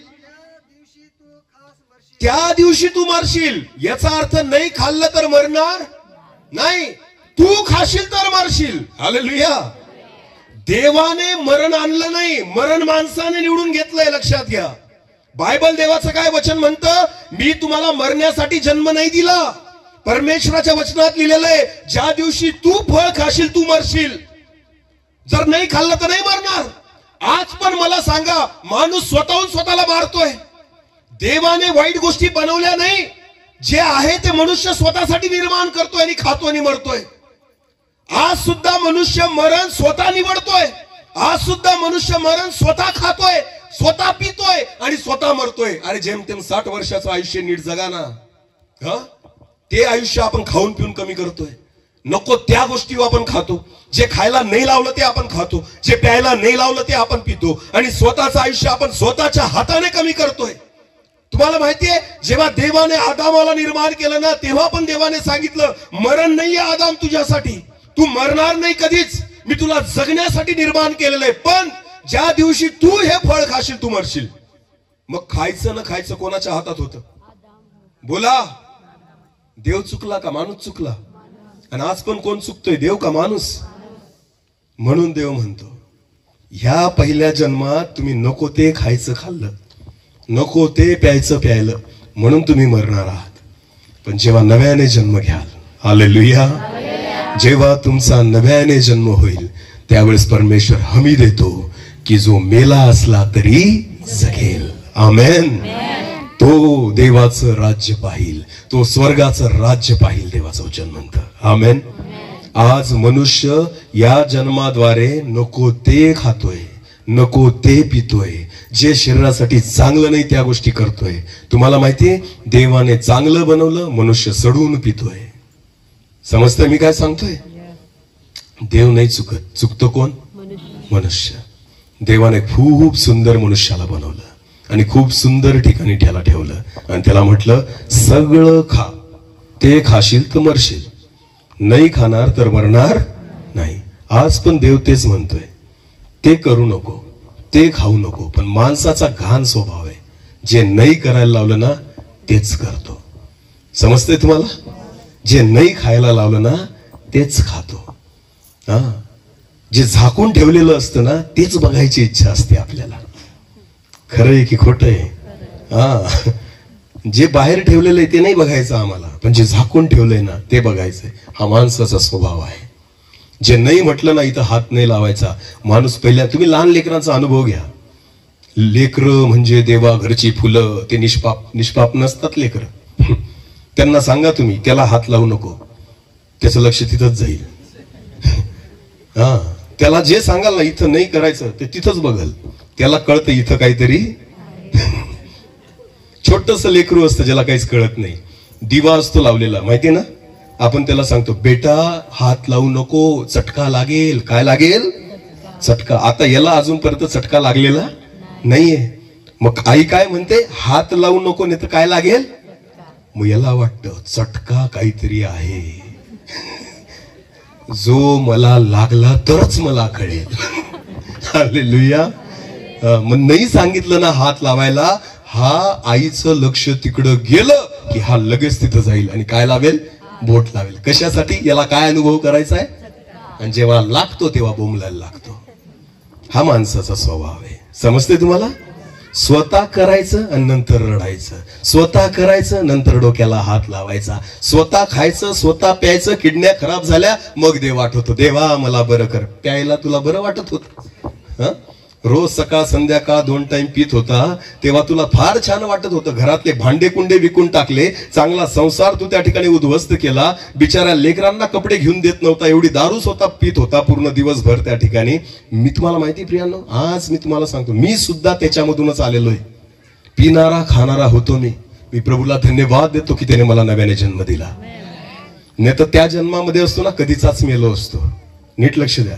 त्या दिवशी तू मरशील. याचा अर्थ नाही खाल्लं तर मरणार नाही, तू खाशील तर मरशील. हालेलुया. देवाने मरण आणलं नाही, मरण माणसाने निवडून घेतलंय. लक्षात घ्या. बायबल देवाचं काय वचन म्हणतं? मी तुम्हाला मरण्यासाठी जन्म नाही दिला. परमेश्वराच्या वचनात लिहिलेलं आहे, ज्या दिवशी तू फळ खाशील तू मरशील. जर नाही खाल्लं तर नाही मरणार. आज पण मला सांगा, माणूस स्वतःहून स्वतःला मारतोय. देवाने वाईट गोष्टी बनवल्या नाही, जे आहे ते मनुष्य स्वतःसाठी निर्माण करतोय आणि खातो आणि मरतोय. आज सुद्धा मनुष्य मरण स्वतः निवडतोय. आज सुद्धा मनुष्य मरण स्वतः खातोय, स्वतः पितोय आणि स्वतः मरतोय. अरे जेमतेम 60 वर्षाचं आयुष्य नीट जगा ना. ते आयुष्य आपण खाऊन पिऊन कमी करतोय. नको त्या गोष्टी आपण खातो, जे खायला नाही लावलं ते आपण खातो, जे प्यायला नाही लावलं ते आपण पितो आणि स्वतःचं आयुष्य आपण स्वतःच्या हाताने कमी करतोय. तुम्हाला माहितीये, जेव्हा देवाने आदामाला निर्माण केलं ना, तेव्हा पण देवाने सांगितलं मरण नाहीये आदाम तुझ्यासाठी, तू मरणार नाही कधीच, मी तुला जगण्यासाठी निर्माण केलेलं आहे. पण ज्या दिवशी तू हे फळ खाशील तू मरशील. मग खायचं न खायचं कोणाच्या हातात होतं? बोला. देव चुकला का माणूस चुकला? आणि आज पण कोण चुकतोय, देव का माणूस? म्हणून देव म्हणतो ह्या पहिल्या जन्मात तुम्ही नको ते खायचं खाल्लं, नको ते प्यायचं प्यायलं, म्हणून तुम्ही मरणार आहात. पण जेव्हा नव्याने जन्म घ्याल, हालेलुया, जेव्हा तुमचा नव्याने जन्म होईल त्यावेळेस परमेश्वर हमी देतो की जो मेला असला तरी जगेल. आमेन. तो देवाचं राज्य पाहिल, तो स्वर्गाचं राज्य पाहिल, देवाचं वचन म्हणतं. आमेन. आज मनुष्य या जन्माद्वारे नको ते खातोय, नको ते पितोय, जे शरीरासाठी चांगलं नाही त्या गोष्टी करतोय. तुम्हाला माहितीये, देवाने चांगलं बनवलं, मनुष्य सडून पितोय. समजतंय मी काय सांगतोय? देव नाही चुकत, चुकतो कोण? मनुष्य. देवाने खूप सुंदर मनुष्याला बनवलं आणि खूप सुंदर ठिकाणी त्याला ठेवलं आणि त्याला म्हटलं सगळं खा, ते खाशील तर मरशील, नाही खाणार तर मरणार नाही. आज पण देव तेच म्हणतोय, ते करू नको, ते खाऊ नको. पण माणसाचा घाण स्वभाव आहे, जे नाही करायला लावलं ना तेच करतो. समजतंय तुम्हाला? जे नाही खायला लावलं ना तेच खातो. जे झाकून ठेवलेलं असतं ना तेच बघायची इच्छा असते आपल्याला. खरं आहे की खोटं आहे? जे बाहेर ठेवलेलं आहे ते नाही बघायचं आम्हाला, पण जे झाकून ठेवलंय ना ते बघायचंय. हा माणसाचा स्वभाव आहे. जे नाही म्हटलं ना इथं हात नाही लावायचा. माणूस पहिल्या, तुम्ही लहान लेकरांचा अनुभव घ्या. लेकरं म्हणजे देवा घरची फुलं, ते निष्पाप नसतात लेकरं. त्यांना सांगा तुम्ही त्याला हात लावू नको, त्याचं लक्ष तिथंच जाईल. त्याला जे सांगाल ना इथं नाही करायचं ते तिथंच बघल. त्याला कळतं इथं काहीतरी. छोटस लेकरू असतं ज्याला काहीच कळत नाही. दिवा असतो लावलेला, माहितीये ना. आपण त्याला सांगतो बेटा हात लावू नको, चटका लागेल. काय लागेल? चटका. आता याला अजूनपर्यंत चटका लागलेला नाहीये. मग आई काय म्हणते? हात लावू नको, नाही तर काय लागेल? मग याला वाटतं चटका काहीतरी आहे, जो मला लागला तरच मला कळेल. हालेलुया. मग नाही सांगितलं ना हात लावायला, हा आईचं लक्ष तिकडं गेलं की हा लगेच तिथं जाईल आणि काय लावेल? बोट लावेल. कशासाठी? याला काय अनुभव करायचा आहे? आणि जेव्हा लागतो तेव्हा बोंबलायला लागतो. हा माणसाचा स्वभाव आहे. समजते तुम्हाला? स्वतः करायचं आणि नंतर रडायचं, स्वतः करायचं नंतर डोक्याला हात लावायचा, स्वतः खायचं, स्वतः प्यायचं. किडन्या खराब झाल्या मग देव आठवतो, देवा मला बरं कर. प्यायला तुला बरं वाटत होतं? रोज सकाळ संध्याकाळ 2 टाइम पित होता तेव्हा तुला फार छान वाटत होतं. घरातले भांडे कुंडे विकून टाकले, चांगला संसार तू त्या ठिकाणी उद्ध्वस्त केला. बिचाऱ्या लेकरांना कपडे घेऊन देत नव्हता, एवढी दारू स्वतः पित होता पूर्ण दिवसभर त्या ठिकाणी. मी तुम्हाला माहिती प्रियांनो, आज मी तुम्हाला सांगतो, मी सुद्धा त्याच्यामधूनच आलेलो आहे. पिणारा खाणारा होतो मी प्रभूला धन्यवाद देतो की त्याने मला नव्याने जन्म दिला. नाही तर त्या जन्मामध्ये असतो ना कधीचाच मेलो असतो. नीट लक्ष द्या.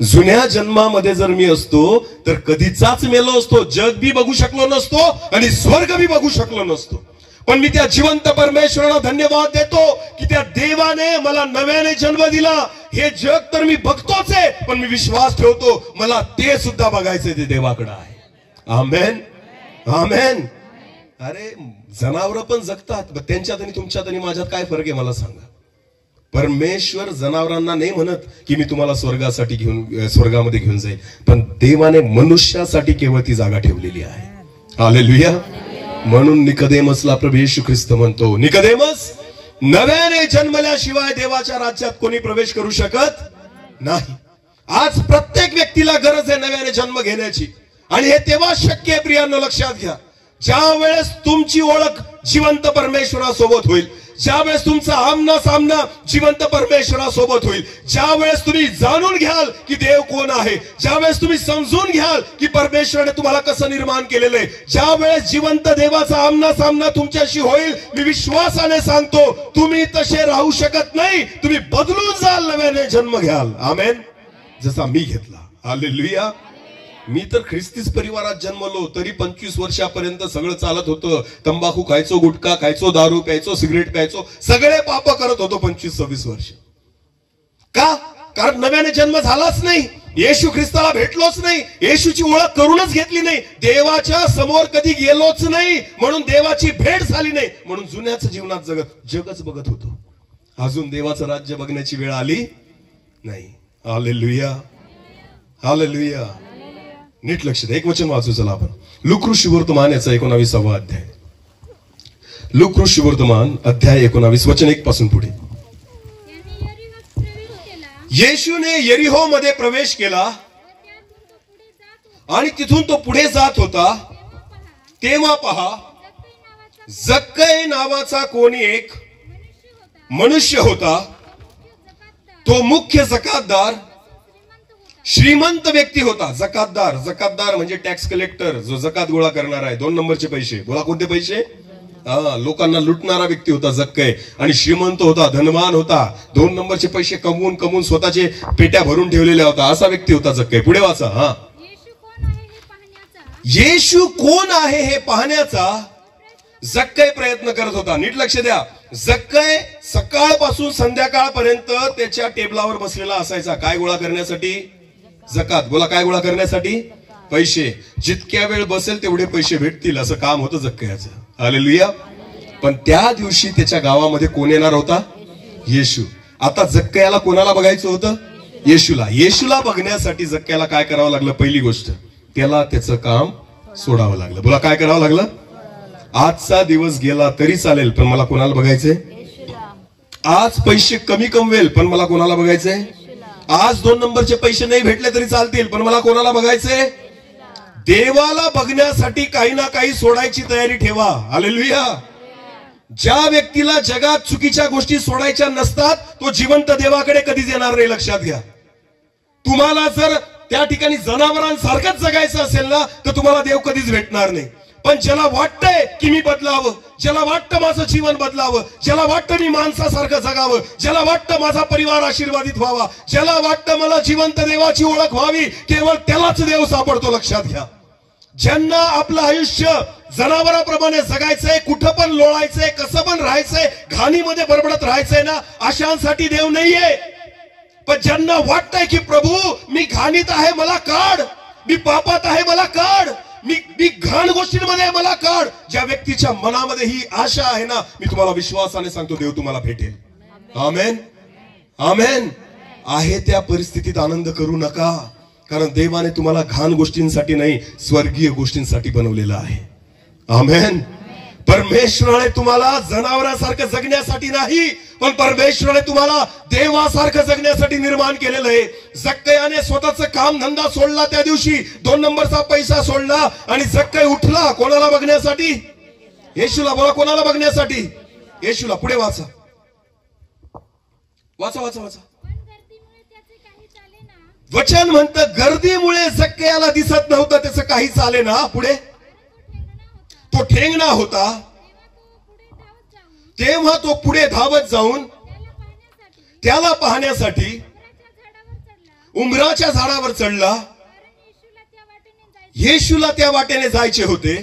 जुन्या जन्मामध्ये जर मी असतो तर कधीचाच मेलो असतो. जग बी बघू शकलो नसतो आणि स्वर्ग बी बघू शकलो नसतो. पण मी त्या जिवंत परमेश्वराला धन्यवाद देतो की त्या देवाने मला नव्याने जन्म दिला. हे जग तर मी बघतोच आहे, पण मी विश्वास ठेवतो मला ते सुद्धा बघायचंय, ते देवाकडे आहे. आमेन, आमेन. अरे जनावर पण जगतात, त्यांच्यात आणि तुमच्यात आणि माझ्यात काय फरक आहे मला सांगा? परमेश्वर जनावरांना नाही म्हणत की मी तुम्हाला स्वर्गामध्ये घेऊन जाईल, पण देवाने मनुष्यासाठी केवळ ती जागा ठेवलेली आहे. हालेलुया. म्हणून निकोदेमसला प्रभू येशू ख्रिस्त म्हणतो, निकोदेमस, नव्याने जन्मल्याशिवाय देवाच्या राज्यात कोणी प्रवेश करू शकत नाही. आज प्रत्येक व्यक्तीला गरज आहे नव्याने जन्म घेण्याची, आणि हे तेव्हा शक्य आहे प्रियांनो. लक्षात घ्या, ज्या वेळेस तुमची ओळख जिवंत परमेश्वरासोबत होईल, ज्या वेळेस तुमचा आमना सामना जिवंत परमेश्वरासोबत होईल, ज्या वेळेस तुम्ही जाणून घ्याल की देव कोण आहे, ज्या वेळेस तुम्ही समजून घ्याल की परमेश्वराने तुम्हाला कसं निर्माण केलेलं आहे, ज्या वेळेस जिवंत देवाचा आमना सामना तुमच्याशी होईल, मी विश्वासाने सांगतो तुम्ही तसे राहू शकत नाही, तुम्ही बदलून जाल, नव्याने जन्म घ्याल. आमेन. जसा मी घेतला. हालेलुया. मी तर ख्रिस्तीच परिवारात जन्मलो, तरी 25 वर्षापर्यंत सगळं चालत होतं. तंबाखू खायचो, गुटखा खायचो, दारू प्यायचो, सिगरेट प्यायचो, सगळे पाप करत होतो 25-26 वर्ष. का? कारण नव्याने जन्म झालाच नाही, येशू ख्रिस्ताला भेटलोच नाही, येशूची ओळख करूनच घेतली नाही, देवाच्या समोर कधी गेलोच नाही, म्हणून देवाची भेट झाली नाही, म्हणून जुन्याच जीवनात जगच बघत होतो. अजून देवाचं राज्य बघण्याची वेळ आली नाही. हालेलुया. हालेलुया. नीट लक्ष द्या. एक वचन वाचू चला आपण. लूकऋषी वर्तमान याचा 19वा अध्याय. लूकऋषी वर्तमान अध्याय 19 वचन 1 पासून पुढे. येशूने यरीहो मध्ये प्रवेश केला आणि तिथून तो पुढे जात होता, तेव्हा पहा जक्कई नावाचा कोणी एक मनुष्य होता. तो मुख्य जकातदार, श्रीमंत व्यक्ती होता. जकातदार, जकातदार म्हणजे टॅक्स कलेक्टर, जो जकात गोळा करणार आहे. 2 नंबरचे पैसे. बोला कोणते पैसे? लोकांना लुटणारा व्यक्ती होता जक्कई. आणि श्रीमंत होता, धनवान होता, 2 नंबरचे पैसे कमवून कमवून स्वतःचे पेट्या भरून ठेवलेल्या होता, असा व्यक्ती होता जक्कई. पुढे वाचा. येशू कोण आहे हे पाहण्याचा जक्कई प्रयत्न करत होता. नीट लक्ष द्या. जक्कई सकाळपासून संध्याकाळपर्यंत त्याच्या टेबलावर बसलेला असायचा. काय गोळा करण्यासाठी? जकात. बोला काय गोळा करण्यासाठी? पैसे. जितक्या वेळ बसेल तेवढे पैसे भेटतील असं काम होतं जक्कईचं. हालेलुया. पण त्या दिवशी त्याच्या गावामध्ये कोण येणार होता? येशू. आता जक्कईला कोणाला बघायचं होतं? येशूला. येशूला बघण्यासाठी जक्कईला काय करावं लागलं? पहिली गोष्ट, त्याला त्याचं काम सोडावं लागलं. बोला काय करावं लागलं? आजचा दिवस गेला तरी चालेल, पण मला कोणाला बघायचंय? आज पैसे कमी कमवेल, पण मला कोणाला बघायचंय? आज 2 नंबरचे पैसे नाही भेटले तरी चालतील, पण मला कोणाला बघायचंय? देवाला बघण्यासाठी काही ना काही सोडायची तयारी ठेवा. हालेलुया. ज्या व्यक्तीला जगात चुकीच्या गोष्टी सोडायच्या नसतात, तो जिवंत देवाकडे कधीच येणार नाही. लक्षात घ्या. तुम्हाला जर त्या ठिकाणी जनावरांसारखंच जगायचं असेल ना, तर तुम्हाला देव कधीच भेटणार नाही. पण ज्याला वाटतंय की मी बदलावं, ज्याला वाटतं माझं जीवन बदलावं, ज्याला वाटतं मी माणसासारखं जगावं, ज्याला वाटतं माझा परिवार आशीर्वादित व्हावा, ज्याला वाटतं मला जिवंत देवाची ओळख व्हावी, केवळ त्यालाच देव सापडतो. लक्षात घ्या. ज्यांना आपलं आयुष्य जनावराप्रमाणे जगायचंय, कुठं पण लोळायचंय, कसं पण राहायचंय, घाणीमध्ये बडबडत राहायचंय ना, अशांसाठी देव नाहीये. पण ज्यांना वाटतंय की प्रभू मी घाणीत आहे मला काढ, मी पापात आहे मला काढ, मी घाण गोष्टींमध्ये मला काढ, ज्या व्यक्तीच्या मनामध्ये ही आशा आहे ना, मी तुम्हाला विश्वासाने सांगतो देव तुम्हाला भेटेल. आमेन. आमेन. आहे त्या परिस्थितीत आनंद करू नका, कारण देवाने तुम्हाला घाण गोष्टींसाठी नाही, स्वर्गीय गोष्टींसाठी बनवलेलं आहे. आमेन. परमेश्वराने तुम्हाला जनावरांसारखं जगण्यासाठी नाही, पण परमेश्वराने तुम्हाला देवासारखं जगण्यासाठी निर्माण केलेलं आहे. जक्कईने स्वतःचं काम धंदा सोडला, त्या दिवशी 2 नंबरचा पैसा सोडला आणि जक्कई उठला. कोणाला बघण्यासाठी? येशूला. बोला कोणाला बघण्यासाठी? येशूला. पुढे वाचा. वाचा वाचा वाचा. वचन म्हणतं गर्दीमुळे जक्कईला दिसत नव्हतं, त्याचं काही चाले ना. पुढे तो ठेंगणा होता, तेव्हा तो पुढे धावत जाऊन त्याला पाहण्यासाठी उंबराच्या झाडावर चढला. येशूला त्या वाटेने जायचे होते.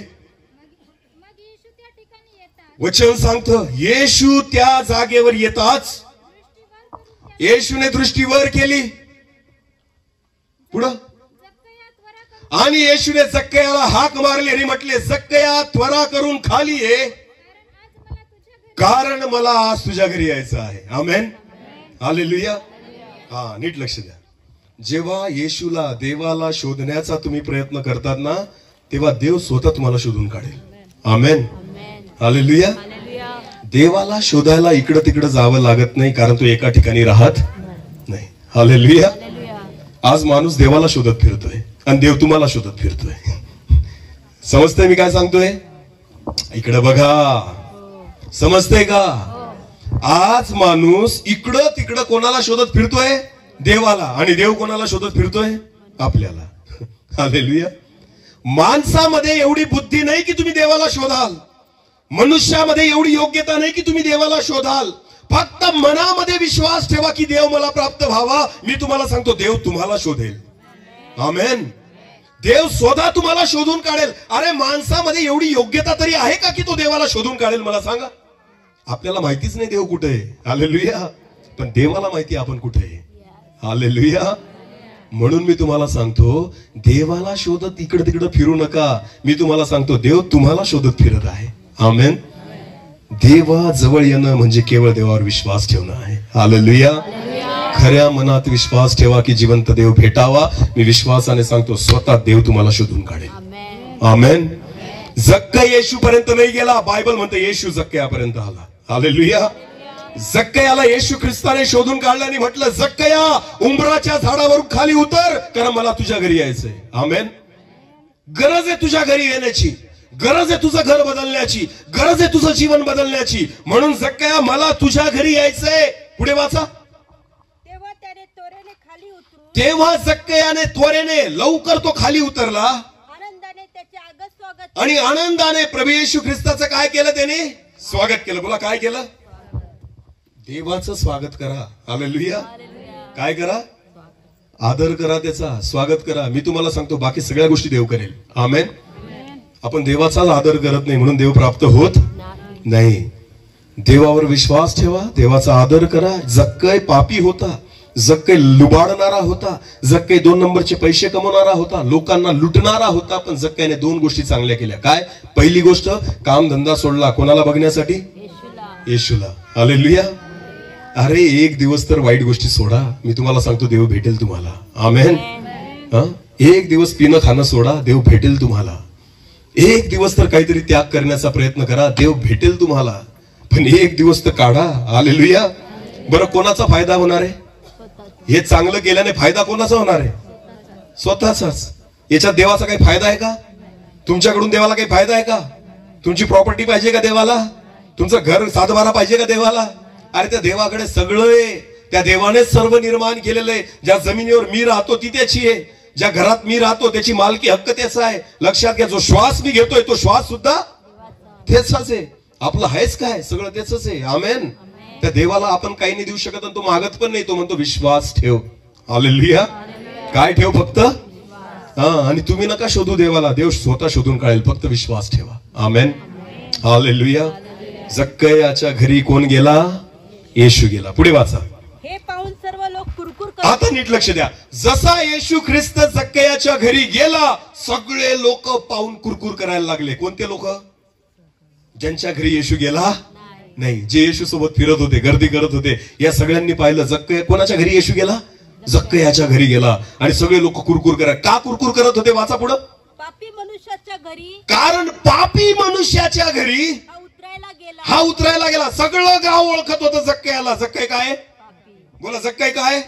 वचन सांगतं येशू त्या जागेवर येताच येशूने दृष्टी वर केली. पुढं आणि येशूने जक्कईला हाक मारली आणि म्हटले, जक्कईया त्वरा करून खाली ये, कारण मला आज तुझ्या घरी यायचं आहे. आमेन. हालेलुया. हा, नीट लक्ष द्या. जेव्हा येशूला, देवाला शोधण्याचा तुम्ही प्रयत्न करतात ना, तेव्हा देव स्वतः तुम्हाला शोधून काढेल. आमेन. हालेलुया. देवाला शोधायला इकडं तिकडं जावं लागत नाही, कारण तो एका ठिकाणी राहत नाही. हालेलुया. आज माणूस देवाला शोधत फिरतोय आणि देव तुम्हाला शोधत फिरतोय. समजतंय मी काय सांगतोय? इकडे बघा, समजते का? आज माणूस इकडं तिकडं कोणाला शोधत फिरतोय? देवाला. आणि देव कोणाला शोधत फिरतोय? आपल्याला. हालेलुया. माणसामध्ये एवढी बुद्धी नाही की तुम्ही देवाला शोधाल, मनुष्यामध्ये एवढी योग्यता नाही की तुम्ही देवाला शोधाल. फक्त मनामध्ये विश्वास ठेवा की देव मला प्राप्त व्हावा. मी तुम्हाला सांगतो, देव तुम्हाला शोधेल. आमेन. देव स्वतः तुम्हाला शोधून काढेल. अरे माणसामध्ये एवढी योग्यता तरी आहे का की तो देवाला शोधून काढेल? मला सांगा. आपल्याला माहितीच नाही देव कुठे आहे. हालेलुया. पण देवाला माहिती आपण कुठे आहे. हालेलुया. म्हणून मी तुम्हाला सांगतो, देवाला शोधत इकडे तिकडे फिरू नका. मी तुम्हाला सांगतो, देव तुम्हाला शोधत फिरत आहे. आमेन. देवा जवळ येणं म्हणजे केवळ देवावर विश्वास ठेवणं आहे. हालेलुया. खऱ्या मनात विश्वास ठेवा की जिवंत देव भेटावा. मी विश्वासाने सांगतो, स्वतः देव तुम्हाला शोधून काढेल. आमेन. जक्कई येशू पर्यंत नाही गेला. बायबल म्हणते येशू जक्कयापर्यंत आला. हालेलुया. जक्कयाला येशू ख्रिस्ताने शोधून काढलं आणि म्हटलं, जक्कया उंबराच्या झाडावरून खाली उतर, कारण मला तुझ्या घरी यायचंय. आमेन. गरज आहे तुझ्या घरी येण्याची, गरज आहे तुझं घर बदलण्याची, गरज आहे तुझं जीवन बदलण्याची. म्हणून जक्कया मला तुझ्या घरी यायचंय. पुढे वाचा. तेव्हा जक्कयाने त्वरेने लवकर तो खाली उतरला आणि आनंदाने प्रभू येशू ख्रिस्ताचं काय केलं? त्याने स्वागत केलं. बोला, काय केलं? देवाचं स्वागत करा. हालेलुया. काय करा? आदर करा, त्याचा स्वागत करा. मी तुम्हाला सांगतो, बाकी सगळ्या गोष्टी देव करेल. आमेन. आपण देवाचाच आदर करत नाही म्हणून देव प्राप्त होत नाही. देवावर विश्वास ठेवा, देवाचा आदर करा. जक्कई पापी होता, जक्कई लुबाडणारा होता, जक्कई 2 नंबरचे पैसे कमवणारा होता, लोकांना लुटणारा होता. पण जक्कईने 2 गोष्टी चांगल्या केल्या. काय? पहिली गोष्ट, काम धंदा सोडला. कोणाला बघण्यासाठी? येशूला. हालेलुया. अरे एक दिवस तर वाईट गोष्टी सोडा. मी तुम्हाला सांगतो, देव भेटेल तुम्हाला. आमेन. एक दिवस पिणं खाणं सोडा, देव भेटेल तुम्हाला. एक दिवस तर काहीतरी त्याग करण्याचा प्रयत्न करा, देव भेटेल तुम्हाला. पण एक दिवस तर काढा. हालेलुया. बरं, कोणाचा फायदा होणार आहे? हे चांगलं केल्याने फायदा कोणाचा होणार आहे? स्वतःचाच. याच्यात देवाचा काही फायदा आहे का? तुमच्याकडून देवाला काही फायदा आहे का? तुमची प्रॉपर्टी पाहिजे का देवाला? तुमचं घर सातबारा पाहिजे का देवाला? अरे त्या देवाकडे सगळं आहे. त्या देवाने सर्व निर्माण केलेलं आहे. ज्या जमिनीवर मी राहतो ती त्याची आहे, ज्या घरात मी राहतो त्याची मालकी हक्क त्याचा आहे. लक्षात घ्या, जो श्वास मी घेतोय तो श्वास सुद्धा त्याचाच आहे. आपलं आहेच काय? सगळं त्याचंच आहे. आमेन. त्या देवाला आपण काही नाही देऊ शकत आणि तो मागत पण नाही. तो म्हणतो विश्वास ठेव. हालेलुया. काय ठेव? फक्त. आणि तुम्ही नका शोधू देवाला, देव स्वतः शोधून काढेल. फक्त विश्वास ठेवा. आमेन. हालेलुया. जक्कयाच्या घरी कोण गेला? येशू गेला. पुढे वाचा. हे पाहून सर्व लोक कुरकुर करत. आता नीट लक्ष द्या. जसा येशू ख्रिस्त जक्कयाच्या घरी गेला, सगळे लोक पाहून कुरकुर करायला लागले. कोणते लोक? ज्यांच्या घरी येशू गेला नाही, जे येशू सोबत फिरत होते, गर्दी करत होते. या सगळ्यांनी पाहिलं. जक्कया कोणाच्या घरी येशू गेला? जक्कयाच्या घरी गेला. आणि सगळे लोक कुरकुर करत. का कुरकुर करत होते? वाचा पुढं. पापी मनुष्याच्या घरी. कारण पापी मनुष्याच्या घरी हा उतरायला गेला. सगळं गाव ओळखत होतं जक्कयाला. जक्कई काय? बोला, जक्कई काय?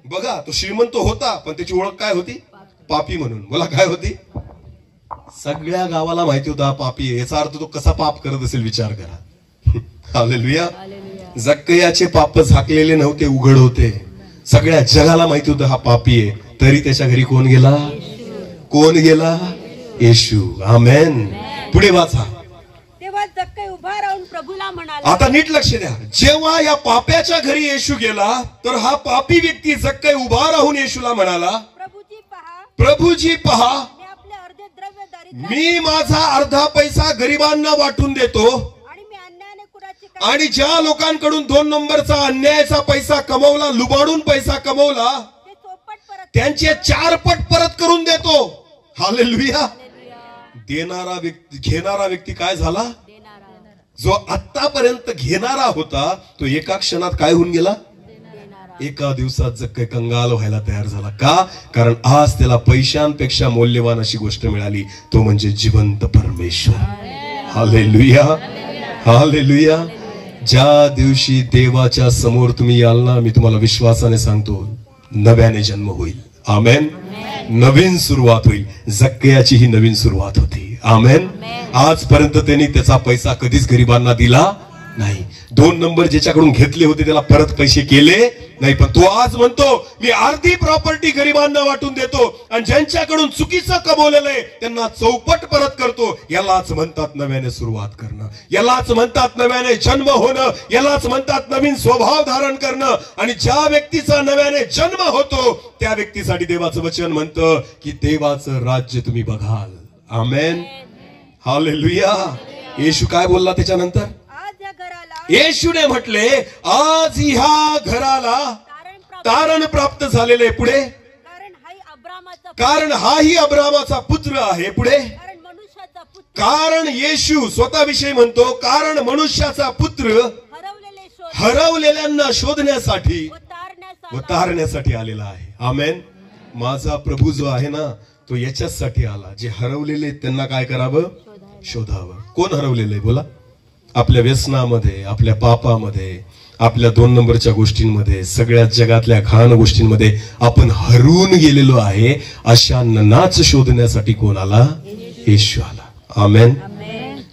बघा, तो श्रीमंत होता पण त्याची ओळख काय होती? पापी म्हणून. बोला, काय होती? सगळ्या गावाला माहिती होता पापी आहे. याचा अर्थ तो कसा पाप करत असेल विचार करा. हालेलुया. जक्कयाचे पाप झाकलेले नव्हते, उघड होते. सगळ्या जगाला माहिती होतं हा पापी आहे. तरी त्याच्या घरी कोण गेला? कोण गेला? येशू. आमेन. पुढे वाचा. तेव्हा जक्कई उभा राहून प्रभूला म्हणाला. आता नीट लक्ष द्या. जेव्हा या पाप्याच्या घरी येशू गेला, तर हा पापी व्यक्ती जक्कई उभा राहून येशूला म्हणाला, प्रभूजी पहा, प्रभूजी पहा, मी आपले अर्धे द्रव्य मी माझा अर्धा पैसा गरिबांना वाटून देतो. आणि ज्या लोकांकडून 2 नंबरचा अन्यायाचा पैसा कमवला, लुबाडून पैसा कमवला, त्यांचे 4 पट परत करून देतो. हालेलुया. देणारा व्यक्ती, घेणारा व्यक्ती काय झाला? जो आतापर्यंत घेणारा होता तो एका क्षणात काय होऊन गेला? एका दिवसात जक्कई कंगाल व्हायला तयार झाला. का? कारण आज त्याला पैशांपेक्षा मौल्यवान अशी गोष्ट मिळाली, तो म्हणजे जिवंत परमेश्वर. हालेलुया. हालेलुया. ज्या दिवशी देवाच्या समोर तुम्ही याल ना, मी तुम्हाला विश्वासाने सांगतो, नव्याने जन्म होईल. आमेन. नवीन सुरुवात होईल. जक्कयाची ही नवीन सुरुवात होती. आमेन. आजपर्यंत त्यांनी त्याचा पैसा कधीच गरिबांना दिला नाही. 2 नंबर ज्याच्याकडून घेतले होते त्याला परत पैसे केले नाही. पण तो आज म्हणतो मी अर्धी प्रॉपर्टी गरिबांना वाटून देतो आणि ज्यांच्याकडून चुकीचं कमवलेलं आहे त्यांना चौपट परत करतो. यालाच म्हणतात नव्याने सुरुवात करणं, यालाच म्हणतात नव्याने जन्म होणं, यालाच म्हणतात नवीन स्वभाव धारण करणं. आणि ज्या व्यक्तीचा नव्याने जन्म होतो त्या व्यक्तीसाठी देवाचं वचन म्हणतं की देवाचं राज्य तुम्ही बघाल. आमेन. हालेलुया. येशू काय बोलला त्याच्यानंतर? येशूने म्हटले आज ह्या घराला तारण प्राप्त झालेले. पुढे कारण हाही अब्रामाचा पुत्र आहे. पुढे कारण येशू स्वतःविषयी म्हणतो कारण मनुष्याचा पुत्र हरवलेल्यांना शोधण्यासाठी व तारण्यासाठी आलेला आहे. आमेन. माझा प्रभू जो आहे ना तो याच्यासाठी आला, जे हरवलेले त्यांना काय करावं? शोधावं. कोण हरवलेले बोला? आपल्या व्यसनामध्ये, आपल्या पापामध्ये, आपल्या 2 नंबरच्या गोष्टींमध्ये, सगळ्या जगातल्या घाण गोष्टींमध्ये आपण हरवून गेलेलो आहे. अशांनाच शोधण्यासाठी कोण आला? येशू आला. आमेन.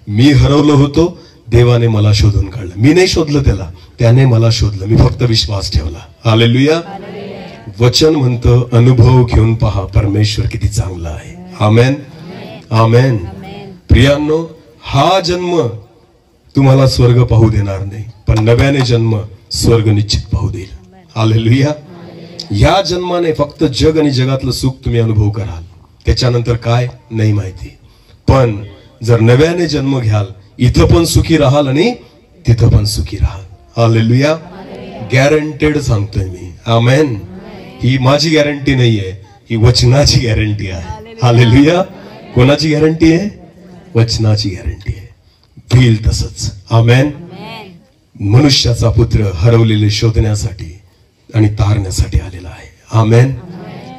मी हरवलो होतो, देवाने मला शोधून काढलं. मी नाही शोधलं त्याला, त्याने मला शोधलं. मी फक्त विश्वास ठेवला. हालेलुया. वचन म्हणतं अनुभव घेऊन पहा परमेश्वर किती चांगला आहे. आमेन. आमेन. प्रियांनो, हा जन्म तुम्हाला स्वर्ग पाहू देणार नाही, पण नव्याने जन्म स्वर्ग निश्चित पाहू देईल. हालेलुया. या जन्माने फक्त जग आणि जगातलं सुख तुम्ही अनुभव कराल, त्याच्यानंतर काय नाही माहिती. पण जर नव्याने जन्म घ्याल, इथं पण सुखी राहाल आणि तिथं पण सुखी राहाल. हालेलुया. गॅरंटेड सांगतोय मी. आमेन. ही माझी गॅरंटी नाहीये, ही वचनाची गॅरंटी आहे. हालेलुया. कोणाची गॅरंटी आहे? वचनाची गॅरंटी आहे. होईल तसंच. आमेन. मनुष्याचा पुत्र हरवलेले शोधण्यासाठी आणि तारण्यासाठी आलेला आहे. आमेन.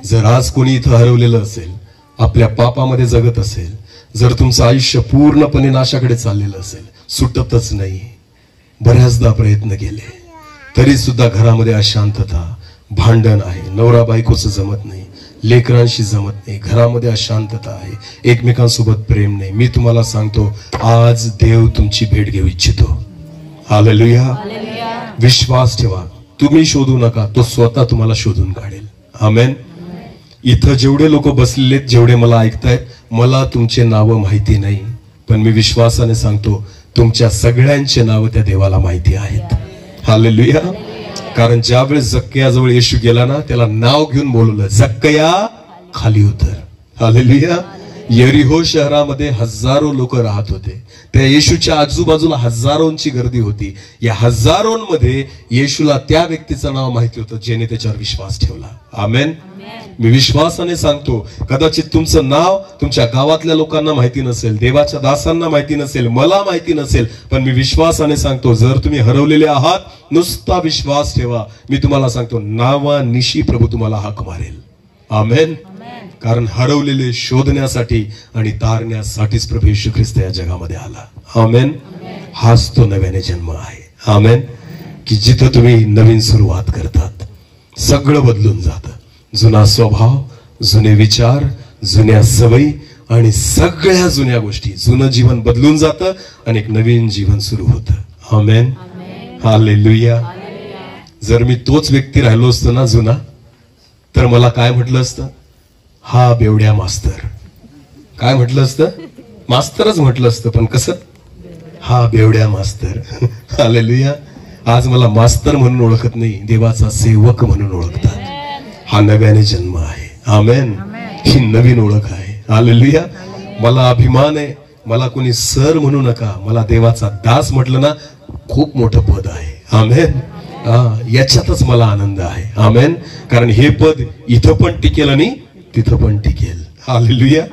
जर आज कोणी इथं हरवलेलं असेल, आपल्या पापामध्ये जगत असेल, जर तुमचं आयुष्य पूर्णपणे नाशाकडे चाललेलं असेल, सुटतच नाही, बऱ्याचदा प्रयत्न केले तरी सुद्धा घरामध्ये अशांतता, भांडण आहे, नवरा बायकोचं जमत नाही, लेकरांशी जमत नाही, घरामध्ये अशांतता आहे, एकमेकांसोबत प्रेम नाही, मी तुम्हाला सांगतो आज देव तुमची भेट घेऊ इच्छितो. हालेलुया. विश्वास ठेवा. तुम्ही शोधू नका, तो स्वतः तुम्हाला शोधून काढेल. आमेन. इथं जेवढे लोक बसलेले, जेवढे मला ऐकतायत, मला तुमचे नाव माहिती नाही, पण मी विश्वासाने सांगतो तुमच्या सगळ्यांचे नाव त्या देवाला माहिती आहेत. हालेलुया. कारण ज्यावेळेस जक्कयाजवळ येशू गेला ना, त्याला नाव घेऊन बोलवलं, जक्कया खाली उतर. हालेलुया. यरीहो शहरामध्ये हजारो लोक राहत होते. त्या येशूच्या आजूबाजूला हजारोंची गर्दी होती. या हजारोंमध्ये येशूला त्या व्यक्तीचं नाव माहिती होतं ज्याने त्याच्यावर विश्वास ठेवला. आमेन. मी विश्वासाने सांगतो, कदाचित तुमचं नाव तुमच्या गावातल्या लोकांना माहिती नसेल, देवाच्या दासांना माहिती नसेल, मला माहिती नसेल, पण मी विश्वासाने सांगतो जर तुम्ही हरवलेले आहात, नुसता विश्वास ठेवा. मी तुम्हाला सांगतो नावानिशी प्रभू तुम्हाला हाक मारेल. आमेन. कारण हरवलेले शोधण्यासाठी आणि तारण्यासाठीच प्रभू येशू ख्रिस्त या जगामध्ये आला. आमेन. हाच तो नव्याने जन्म आहे. आमेन. की जिथं तुम्ही नवीन सुरुवात करतात, सगळं बदलून जातं. जुना स्वभाव, जुने विचार, जुन्या सवयी आणि सगळ्या जुन्या गोष्टी, जुनं जीवन बदलून जातं आणि एक नवीन जीवन सुरू होतं. आमेन. हालेलुया. जर मी तोच व्यक्ती राहिलो असतो ना जुना, तर मला काय म्हटलं असतं? हा बेवड्या मास्तर. काय म्हटलं असतं? मास्तरच म्हटलं असतं. पण कसं? हा बेवड्या मास्तर. हालेलुया. आज मला मास्तर म्हणून ओळखत नाही, देवाचा सेवक म्हणून ओळखतात. हा नव्याने जन्म आहे. आमेन. ही नवीन ओळख आहे. हालेलुया. मला अभिमान आहे. मला कोणी सर म्हणू नका, मला देवाचा दास म्हटलं ना, खूप मोठं पद आहे. आमेन. याच्यातच मला आनंद आहे. आमेन. कारण हे पद इथं पण टिकेल आणि तिथं पण टिकेल. हालेलुया.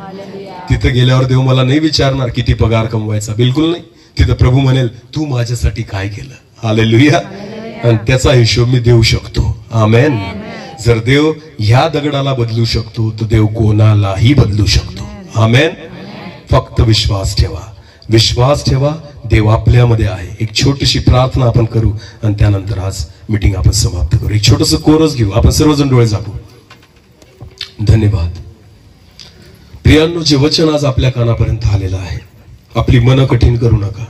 तिथं गेल्यावर देव मला नाही विचारणार किती पगार कमवायचा, बिलकुल नाही. तिथं प्रभू म्हणेल तू माझ्यासाठी काय केलं. हालेलुया. आणि त्याचा हिशोब मी देऊ शकतो. आमेन. जर देव ह्या दगडाला बदलू शकतो, तर देव कोणालाही बदलू शकतो. आमेन. फक्त विश्वास ठेवा. विश्वास ठेवा. देव आपल्यामध्ये आहे. एक छोटीशी प्रार्थना आपण करू आणि त्यानंतर आज मीटिंग आपण समाप्त करू. एक छोटस कोरस घेऊ. आपण सर्वजण डोळे झाकू. धन्यवाद. प्रियांनो, जे वचन आज आपल्या कानापर्यंत आलेलं आहे, आपली मन कठीण करू नका.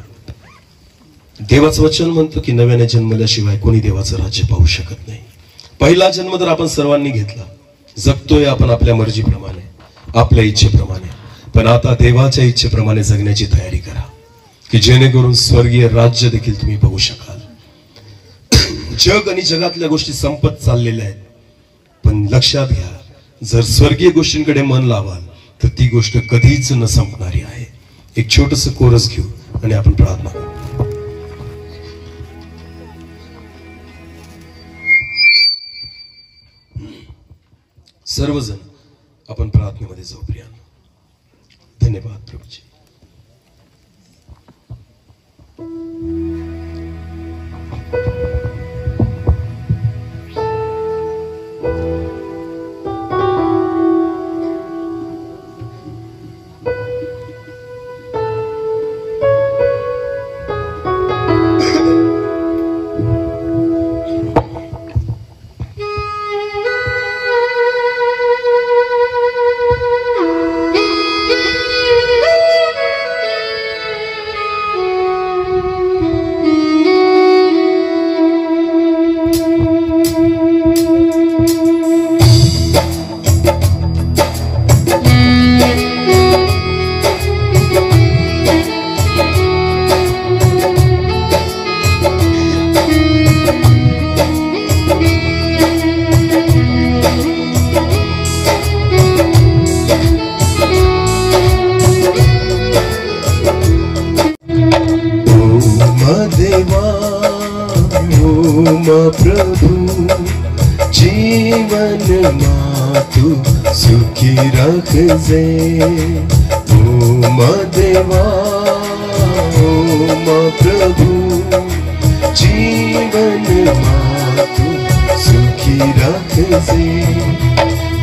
देवाचं वचन म्हणतं की नव्याने जन्मल्याशिवाय कोणी देवाचं राज्य पाहू शकत नाही. पहिला जन्म तर आपण सर्वांनी घेतला, जगतोय आपण आपल्या मर्जीप्रमाणे, आपल्या इच्छेप्रमाणे. पण आता देवाच्या इच्छेप्रमाणे जगण्याची तयारी करा, की जेणेकरून स्वर्गीय राज्य देखील तुम्ही बघू शकाल. जग आणि जगातल्या गोष्टी संपत चाललेल्या आहेत, पण लक्षात घ्या, जर स्वर्गीय गोष्टींकडे मन लावाल तर ती गोष्ट कधीच न संपणारी आहे. एक छोटस कोरस घेऊ आणि आपण प्रार्थना करू. सर्वजण आपण प्रार्थनेमध्ये जाऊ. प्रियांनो, धन्यवाद प्रभूजी. प्रभु जीवन मातु सुखी रखजे. ओम देवा ओम प्रभु जीवन मातु सुखी रखजे.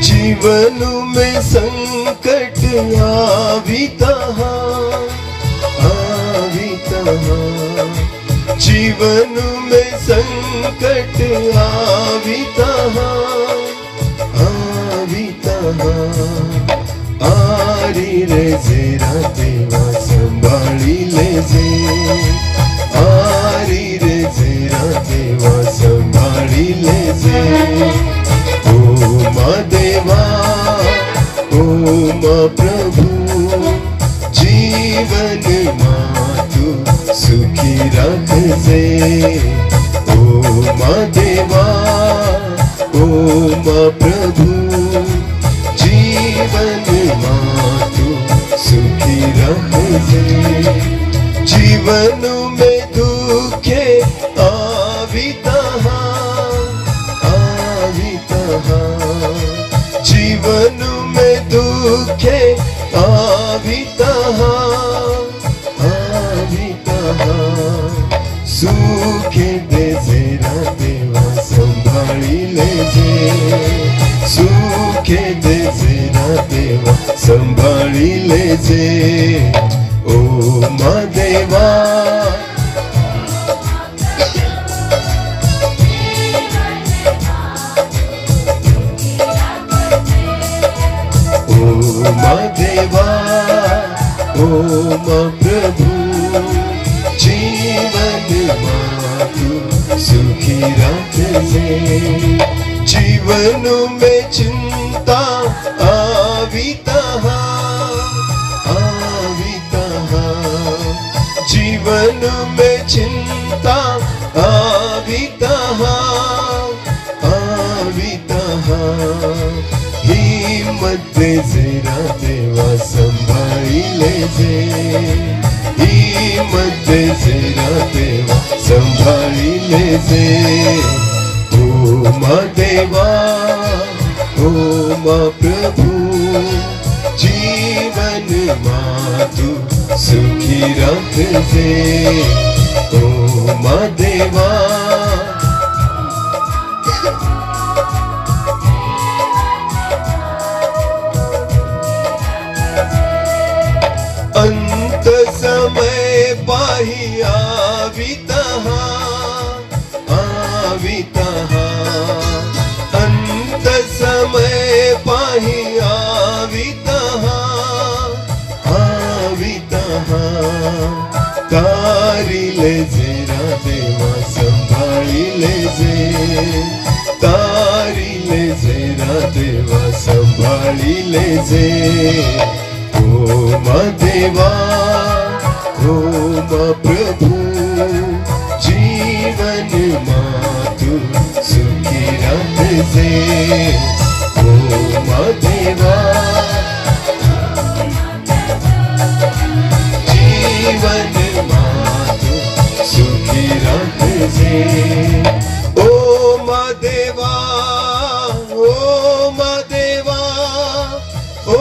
जीवन में संकट आविता जीवन में संकट आविता आरी रे जेरा देवा संभाळी ले जे. आरी रे जेरा देवा संभाळी ले जे. ओम देवा ओम प्रभु जीवन मातु सुखी रखजे. ओम देवा ओम प्रभु जीवन मातु सुखी रखजे. जीवन में दुखे आविता जीवन में दुखे आविता सुखे दे जेरा देवा संभाळी ले जे. सुखे दे जेरा देवा संभाळी ले जे. ओम देवा ओम देवा ओम प्रभु जीवन मातु सुखी रखजे. जीवन में चिंता आविता जीवन में चिंता आविता हिम्मत दे जेरा देवा संभाळी ले जे. हिम्मत दे जेरा देवा संभाळी ले जे. ओम देवा ओम प्रभु जीवन मातु सुखी रखजे. ओम देवा अंत समय पाही आविता अंत समय पाही आविता तारिले जे देवा संभाळिले जे, तारिले जे देवा संभाळिले जे। ओ मा देवा, ओ मा प्रभु, जीवन मा तू सुखी राखजे। ओ मा देवा, जीवन मा तू सुखी राखजे। ओ मा देवा, ओ मा देवा, ओ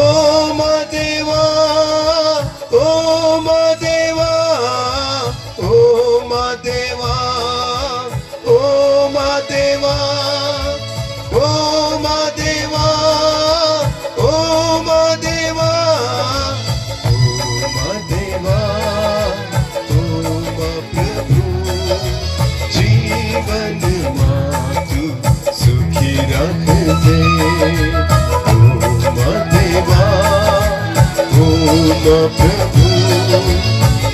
मा देवा, ओ मा देवा, ओ मा देवा, ओ मा देवा, ओ मा देवा, ओ मा देवा, ओ मा देवा, ओ मा प्रभु, जीवन मा तू सुखी राखजे। ओ मा देवा, ओ मा प्रभु,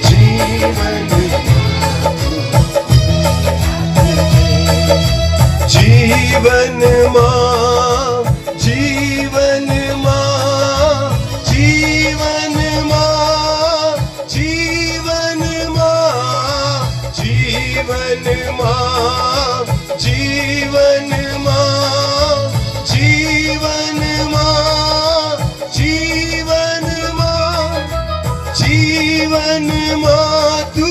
जीवन मा तू, जीवन मा, जीवन मा, जीवन मा, जीवन मा, जीवन मा, जीवन मा, जीवन मा, जीवन मा, जीवन मा तू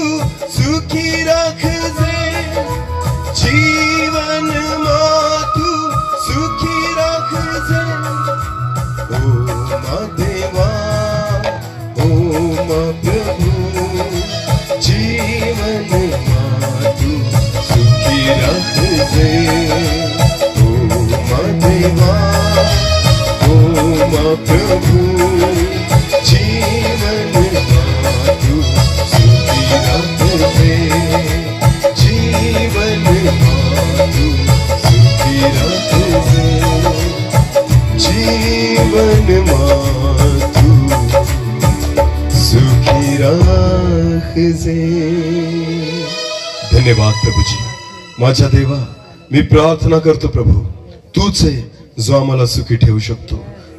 सुखी राखजे। जीवन मा तू सुखी राखजे। ओ मा देवा, ओ मा प्रभु, जीवन मा तू सुखी राखजे। ओ मा देवा, ओ मा प्रभु, जीवन मा तू सुखी राखजे। जीवन मा तू सुखी राखजे। जीवन मा तू सुखी राखजे। धन्यवाद प्रभूजी। माझ्या देवा, मी प्रार्थना करतो प्रभू, तूच आहे जो आम्हाला सुखी ठेवू शकतो,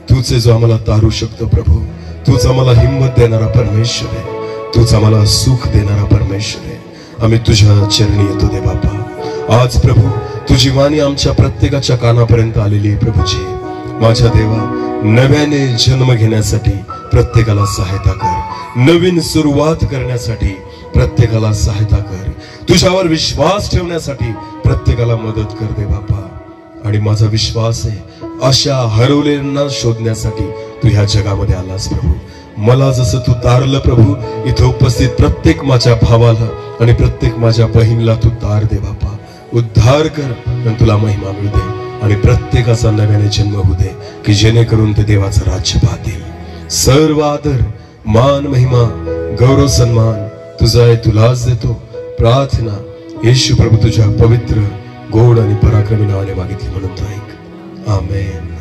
तूच आहे जो आम्हाला तारू शकतो प्रभू, तूच आम्हाला हिम्मत देणारा परमेश्वर आहे, तूच आम्हाला सुख देणारा परमेश्वर आहे। आम्ही तुझ्या चरणी येतो दे बापा। आज प्रभू तुझी वाणी आमच्या प्रत्येकाच्या कानापर्यंत आलेली आहे प्रभूजी। माझ्या देवा, नव्याने जन्म घेण्यासाठी प्रत्येकाला सहायता कर, नवीन सुरुवात करण्यासाठी प्रत्येकाला सहायता कर, तुझ्यावर विश्वास ठेवण्यासाठी प्रत्येकाला मदत कर दे बापा। आणि माझा विश्वास आहे अशा हरवलेल्यांना शोधण्यासाठी तू ह्या जगामध्ये आलास प्रभू। मला जसं तू तारलं प्रभू, इथे उपस्थित प्रत्येक माझ्या भावाला आणि प्रत्येक माझ्या बहिणीला तू तार दे बापा, उद्धार कर आणि तुला महिमा मिळू दे आणि प्रत्येकाचा नव्याने जन्म होऊ दे की जेणेकरून ते देवाचं राज्य पाहतील। सर्व आदर, मान, महिमा, गौरव, सन्मान तुझा आहे, तुलाच देतो। प्रार्थना येशू प्रभू तुझ्या पवित्र, गोड आणि पराक्रमी नावाने मागितली म्हणून ऐक। आमेन।